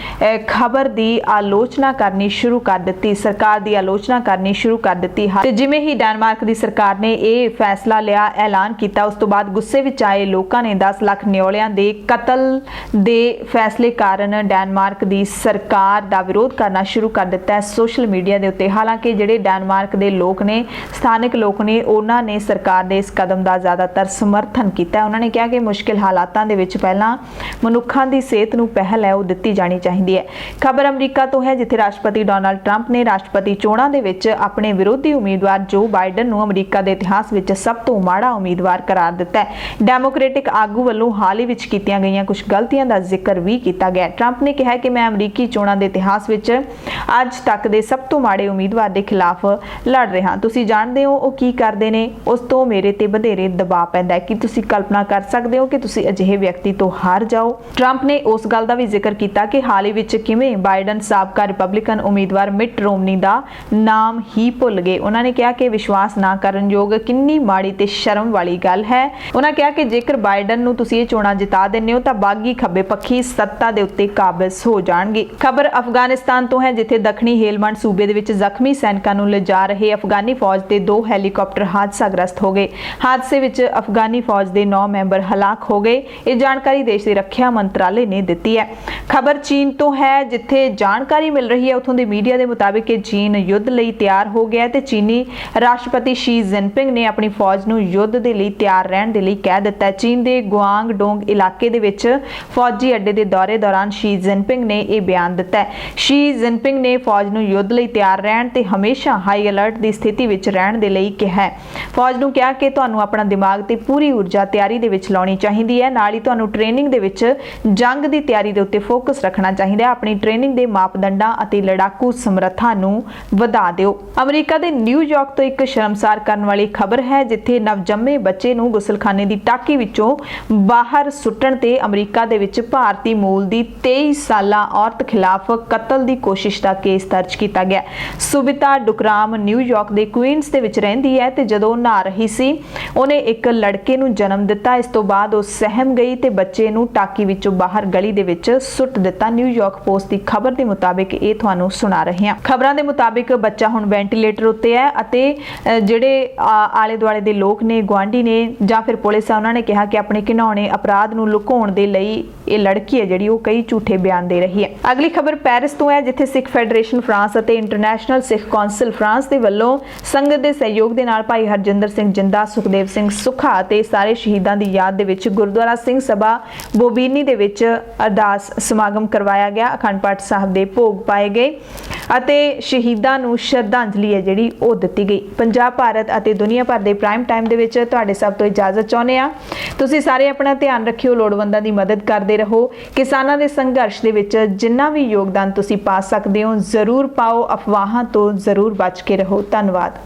ਖਬਰ ਦੀ ਆਲੋਚਨਾ ਕਰਨੀ ਸ਼ੁਰੂ ਕਰ ਦਿੱਤੀ। ਸਰਕਾਰ ਦੀ ਆਲੋਚਨਾ ਕਰਨੀ ਸ਼ੁਰੂ ਕਰ ਦਿੱਤੀ ਤੇ ਜਿਵੇਂ ਹੀ ਡੈਨਮਾਰਕ ਦੀ ਸਰਕਾਰ ਨੇ ਇਹ ਫੈਸਲਾ ਲਿਆ, ਐਲਾਨ ਕੀਤਾ, ਉਸ ਤੋਂ ਬਾਅਦ ਗੁੱਸੇ ਵਿੱਚ ਆਏ ਲੋਕਾਂ ਨੇ 10 ਲੱਖ ਨਿਓਲਿਆਂ ਦੇ ਕਤਲ ਦੇ ਫੈਸਲੇ ਕਾਰਨ ਡੈਨਮਾਰਕ ਦੀ ਸਰਕਾਰ ਦਾ ਵਿਰੋਧ ਕਰਨਾ ਸ਼ੁਰੂ ਕਰ ਦਿੱਤਾ ਹੈ ਸੋਸ਼ਲ ਮੀਡੀਆ ਦੇ ਉੱਤੇ। ਹਾਲਾਂਕਿ ਜਿਹੜੇ ਡੈਨਮਾਰਕ ਦੇ ਲੋਕ ਨੇ, ਸਥਾਨਕ ਲੋਕ ਨੇ, ਉਹਨਾਂ ਨੇ ਸਰਕਾਰ ਦੇ ਇਸ ਕਦਮ ਦਾ ਜ਼ਿਆਦਾਤਰ ਸਮਰਥਨ ਕੀਤਾ। ਉਹਨਾਂ ਨੇ ਕਿਹਾ ਕਿ ਮੁਸ਼ਕਿਲ ਹਾਲਾਤਾਂ ਦੇ ਵਿੱਚ ਪਹਿਲਾਂ ਮਨੁੱਖਾਂ ਦੀ ਸਿਹਤ ਨੂੰ ਪਹਿਲ ਹੈ ਉਹ ਦਿੱਤੀ ਜਾਣੀ ਚਾਹੀਦੀ ਹੈ। ਖਬਰ ਅਮਰੀਕਾ ਤੋਂ ਹੈ, ਜਿੱਥੇ ਰਾਸ਼ਟਰਪਤੀ ਡੋਨਾਲਡ ਟਰੰਪ ਨੇ ਰਾਸ਼ਟਰਪਤੀ ਚੋਣਾਂ ਦੇ ਵਿੱਚ ਆਪਣੇ ਵਿਰੋਧੀ ਉਮੀਦਵਾਰ ਜੋ ਬਾਈਡਨ ਨੂੰ ਅਮਰੀਕਾ ਦੇ ਇਤਿਹਾਸ ਵਿੱਚ ਸਭ ਤੋਂ ਮਾੜਾ ਉਮੀਦਵਾਰ ਕਰਾਰ ਦਿੱਤਾ ਹੈ। ਡੈਮੋਕ੍ਰੈਟਿਕ ਆਗੂ ਵੱਲੋਂ ਹਾਲ ਹੀ ਵਿੱਚ ਕੀਤੀਆਂ ਗਈਆਂ ਕੁਝ ਗਲਤੀਆਂ ਦਾ ਜ਼ਿਕਰ ਵੀ ਕੀਤਾ ਗਿਆ। ਟਰੰਪ ਨੇ ਕਿਹਾ ਕਿ ਮੈਂ ਅਮਰੀਕੀ ਚੋਣਾਂ ਦੇ ਇਤਿਹਾਸ ਵਿੱਚ ਅੱਜ ਤੱਕ ਦੇ ਸਭ ਤੋਂ ਮਾੜੇ ਉਮੀਦਵਾਰ ਦੇ ਖਿਲਾਫ ਲੜ ਰਿਹਾ। ਤੁਸੀਂ ਜਾਣਦੇ ਹੋ ਉਹ ਕੀ ਕਰਦੇ ਨੇ, ਉਸ ਤੋਂ ਮੇਰੇ ਤੇ ਵਧੇਰੇ ਦਬਾਅ ਪੈਂਦਾ ਹੈ ਕਿ ਤੁਸੀਂ ਕਲਪਨਾ ਕਰ ਸਕਦੇ ਹੋ ਕਿ ਤੁਸੀਂ ਅਜਿਹੇ ਵਿਅਕਤੀ ਤੋਂ ਹਾਰ ਜਾਓ। ਟਰੰਪ ਨੇ ਉਸ ਗੱਲ ਦਾ ਵੀ ਜ਼ਿਕਰ ਕੀਤਾ ਕਿ ਹਾਲ ਹੀ ਵਿੱਚ ਕਿਵੇਂ ਬਾਈਡਨ ਸਾਬਕਾ ਰਿਪਬਲਿਕਨ ਉਮੀਦਵਾਰ ਮਿਟ ਰੋਮਨੀ ਦਾ ਨਾਮ ਹੀ ਭੁੱਲ ਗਏ। ਉਹਨਾਂ ਨੇ ਕਿਹਾ ਕਿ ਵਿਸ਼ਵਾਸ ਨਾ ਕਰਨ ਯੋਗ ਕਿੰਨੀ ਮਾੜੀ ਤੇ ਸ਼ਰਮ ਵਾਲੀ ਗੱਲ ਹੈ। ਉਹਨਾਂ ਕਿਹਾ ਕਿ ਜੇਕਰ ਬਾਈਡਨ ਨੂੰ ਤੁਸੀਂ ਇਹ ਚੋਣਾਂ ਜਿਤਾ ਦਿੰਦੇ ਹੋ ਤਾਂ ਬਾਗੀ ਖੱਬੇ ਪੱਖੀ ਸੱਤਾ ਦੇ ਉੱਤੇ ਕਾਬਜ਼ ਹੋ ਜਾਣਗੇ। ਖਬਰ ਅਫਗਾਨਿਸਤਾਨ ਤੋਂ ਹੈ, ਜਿੱਥੇ ਦੱਖਣੀ ਹੇਲਮੰਡ ਸੂਬੇ ਦੇ ਵਿੱਚ ਜ਼ਖਮੀ ਸੈਨਿਕਾਂ ਨੂੰ ਲਿਜਾ ਰਹੇ ਅਫਗਾਨੀ ਫੌਜ ਦੇ 2 ਹੈਲੀਕਾਪਟਰ ਹਾਦਸਾਗ੍ਰਸਤ ਹੋ ਗਏ। ਹਾਦਸੇ ਵਿੱਚ ਅਫਗਾਨੀ ਫੌਜ ਦੇ 9 ਮੈਂਬਰ ਹਲਾਕ ਹੋ ਗਏ। ਇਹ ਜਾਣਕਾਰੀ ਦੇਸ਼ ਦੇ ਰੱਖਿਆ ਮੰਤਰਾਲੇ ਨੇ ਦਿੱਤੀ ਹੈ। ਖਬਰ ਚੀਨ ਤੋਂ ਹੈ, ਜਿੱਥੇ ਜਾਣਕਾਰੀ ਮਿਲ ਰਹੀ ਹੈ ਉੱਥੋਂ ਦੇ ਮੀਡੀਆ ਦੇ ਮੁਤਾਬਿਕ ਕਿ ਚੀਨ ਯੁੱਧ ਲਈ ਤਿਆਰ ਹੋ ਗਿਆ ਤੇ ਚੀਨੀ ਰਾਸ਼ਟਰਪਤੀ ਸ਼ੀ ਜਿਨਪਿੰਗ ਨੇ ਆਪਣੀ ਫੌਜ ਨੂੰ ਯੁੱਧ ਦੇ ਲਈ ਤਿਆਰ ਰਹਿਣ ਦੇ ਲਈ ਕਹਿ ਦਿੱਤਾ ਹੈ। ਚੀਨ ਦੇ ਗੁਆਂਗਡੋਂਗ ਇਲਾਕੇ ਦੇ ਵਿੱਚ ਫੌਜੀ ਅੱਡੇ ਦੇ ਦੌਰੇ ਦੌਰਾਨ ਸ਼ੀ ਜਿਨਪਿੰਗ ਨੇ ਇਹ ਬਿਆਨ ਦਿੱਤਾ ਹੈ। ਸ਼ੀ ਜਿਨਪਿੰਗ ਨੇ ਫੌਜ ਨੂੰ ਯੁੱਧ ਲਈ ਤਿਆਰ ਰਹਿਣ ਤੇ ਹਮੇਸ਼ਾ ਹਾਈ ਅਲਰਟ ਦੀ ਸਥਿਤੀ ਵਿੱਚ ਰਹਿਣ ਦੇ ਲਈ ਕਿਹਾ ਹੈ। ਫੌਜ ਨੂੰ ਕਿਹਾ ਕਿ ਤੁਹਾਨੂੰ ਆਪਣਾ ਦਿਮਾਗ ਤੇ ਪੂਰੀ ਊਰਜਾ ਤਿਆਰੀ ਦੇ ਵਿੱਚ ਲਾਉਣੀ ਚਾਹੀਦੀ ਹੈ। ਨਾਲ ਹੀ ਤੁਹਾਨੂੰ ਟ੍ਰੇਨਿੰਗ ਦੇ ਵਿੱਚ ਜੰਗ ਦੀ ਤਿਆਰੀ ਦੇ ਉੱਤੇ ਫੋਕਸ ਰੱਖਣਾ ਚਾਹੀਦਾ ਹੈ। ਆਪਣੀ ਟ੍ਰੇਨਿੰਗ ਦੇ ਮਾਪਦੰਡਾਂ ਅਤੇ ਲੜਾਕੂ ਸਮਰੱਥਾ ਨੂੰ ਵਧਾ ਦਿਓ। ਅਮਰੀਕਾ ਦੇ ਨਿਊਯਾਰਕ ਤੋਂ ਇੱਕ ਸ਼ਰਮਸਾਰ ਕਰਨ ਵਾਲੀ ਖਬਰ ਹੈ, ਜਿੱਥੇ ਨਵਜੰਮੇ ਬੱਚੇ ਨੂੰ ਗੁਸਲਖਾਨੇ ਦੀ ਟਾਕੀ ਵਿੱਚੋਂ ਬਾਹਰ ਸੁੱਟਣ ਤੇ ਅਮਰੀਕਾ ਦੇ ਵਿੱਚ ਭਾਰਤੀ ਮੂਲ ਦੀ 23 ਸਾਲਾ ਔਰਤ ਖਿਲਾਫ ਕਤਲ ਦੀ ਕੋਸ਼ਿਸ਼ ਦਾ ਕੇਸ ਦਰਜ ਕੀਤਾ ਗਿਆ। ਸੁਬਿਤਾ ਡੁਕਰਾਮ ਨਿਊਯਾਰਕ ਦੇ ਕੁਈਨਸ ਦੇ ਵਿੱਚ ਰਹਿੰਦੀ ਹੈ ਤੇ ਜਦੋਂ ਨਹਾ ਰਹੀ ਸੀ ਉਹਨੇ ਇੱਕ ਲੜਕੇ ਨੂੰ ਜਨਮ ਦਿੱਤਾ। ਇਸ ਤੋਂ ਬਾਅਦ ਉਹ ਸਹਿਮ ਗਈ ਤੇ ਬੱਚੇ ਨੂੰ ਟਾਕੀ ਵਿੱਚੋਂ ਬਾਹਰ ਗਲੀ ਦੇ ਵਿੱਚ ਸੁੱਟ ਦਿੱਤਾ। ਨਿਊਯਾਰਕ ਪੋਸਟ ਦੀ ਖਬਰ ਦੇ ਮੁਤਾਬਿਕ ਇਹ ਤੁਹਾਨੂੰ ਸੁਣਾ ਰਹੇ ਹਾਂ। ਖਬਰਾਂ ਦੇ ਮੁਤਾਬਿਕ ਬੱਚਾ ਹੁਣ ਵੈਂਟੀਲੇਟਰ ਉੱਤੇ ਹੈ ਅਤੇ ਜਿਹੜੇ ਆਲੇ ਦੁਆਲੇ ਦੇ ਲੋਕ ਨੇ, ਗੁਆਂਢੀ ਨੇ ਜਾਂ ਫਿਰ ਪੁਲਿਸ ਆ, ਉਹਨਾਂ ਨੇ ਕਿਹਾ ਕਿ ਆਪਣੇ ਘਿਨਾਉਣੇ ਅਪਰਾਧ ਨੂੰ ਲੁਕਾਉਣ ਦੇ ਲਈ ਇਹ ਲੜਕੀ ਹੈ ਜਿਹੜੀ ਉਹ ਕਈ ਝੂਠੇ ਬਿਆਨ ਦੇ ਰਹੀ ਹੈ। ਅਗਲੀ ਖਬਰ ਪੈਰਿਸ ਤੋਂ ਹੈ, ਜਿੱਥੇ ਸਿੱਖ ਫੈਡਰੇਸ਼ਨ ਫਰਾਂਸ ਅਤੇ ਇੰਟਰਨੈਸ਼ਨਲ ਸਿੱਖ ਕੌਂਸਲ ਫਰਾਂਸ ਦੇ ਵੱਲੋਂ ਸੰਗਤ ਦੇ ਸਹਿਯੋਗ ਦੇ ਨਾਲ ਭਾਈ ਹਰਜਿੰਦਰ ਸਿੰਘ ਜਿੰਦਾ, ਸੁਖਦੇਵ ਸਿੰਘ ਸੁਖਾ ਅਤੇ ਸਾਰੇ ਸ਼ਹੀਦਾਂ ਦੀ ਯਾਦ ਦੇ ਵਿੱਚ ਗੁਰਦੁਆਰਾ ਸਿੰਘ ਸਭਾ ਬੋਬੀਨੀ ਦੇ ਵਿੱਚ ਅਰਦਾਸ ਸਮਾਗਮ ਕਰਵਾਇਆ ਗਿਆ। ਅਖੰਡ ਪਾਠ ਸਾਹਿਬ ਦੇ ਭੋਗ ਪਾਏ ਗਏ। ਅਤੇ ਸ਼ਹੀਦਾਂ ਨੂੰ ਸ਼ਰਧਾਂਜਲੀ ਹੈ ਜਿਹੜੀ ਉਹ ਦਿੱਤੀ ਗਈ। ਪੰਜਾਬ, ਭਾਰਤ ਅਤੇ ਦੁਨੀਆ ਭਰ ਦੇ ਪ੍ਰਾਈਮ ਟਾਈਮ ਦੇ ਵਿੱਚ ਤੁਹਾਡੇ ਸਭ ਤੋਂ ਇਜਾਜ਼ਤ ਚਾਹੁੰਦੇ ਆ। ਤੁਸੀਂ ਸਾਰੇ ਆਪਣਾ ਧਿਆਨ ਰੱਖਿਓ, ਲੋੜਵੰਦਾਂ ਦੀ ਮਦਦ ਕਰਦੇ ਰਹੋ। ਕਿਸਾਨਾਂ ਦੇ ਸੰਘਰਸ਼ ਦੇ ਵਿੱਚ ਜਿੰਨਾ ਵੀ ਯੋਗਦਾਨ ਤੁਸੀਂ ਪਾ ਸਕਦੇ ਹੋ ਜ਼ਰੂਰ ਪਾਓ। ਅਫਵਾਹਾਂ ਤੋਂ ਜ਼ਰੂਰ ਬਚ ਕੇ ਰਹੋ। ਧੰਨਵਾਦ।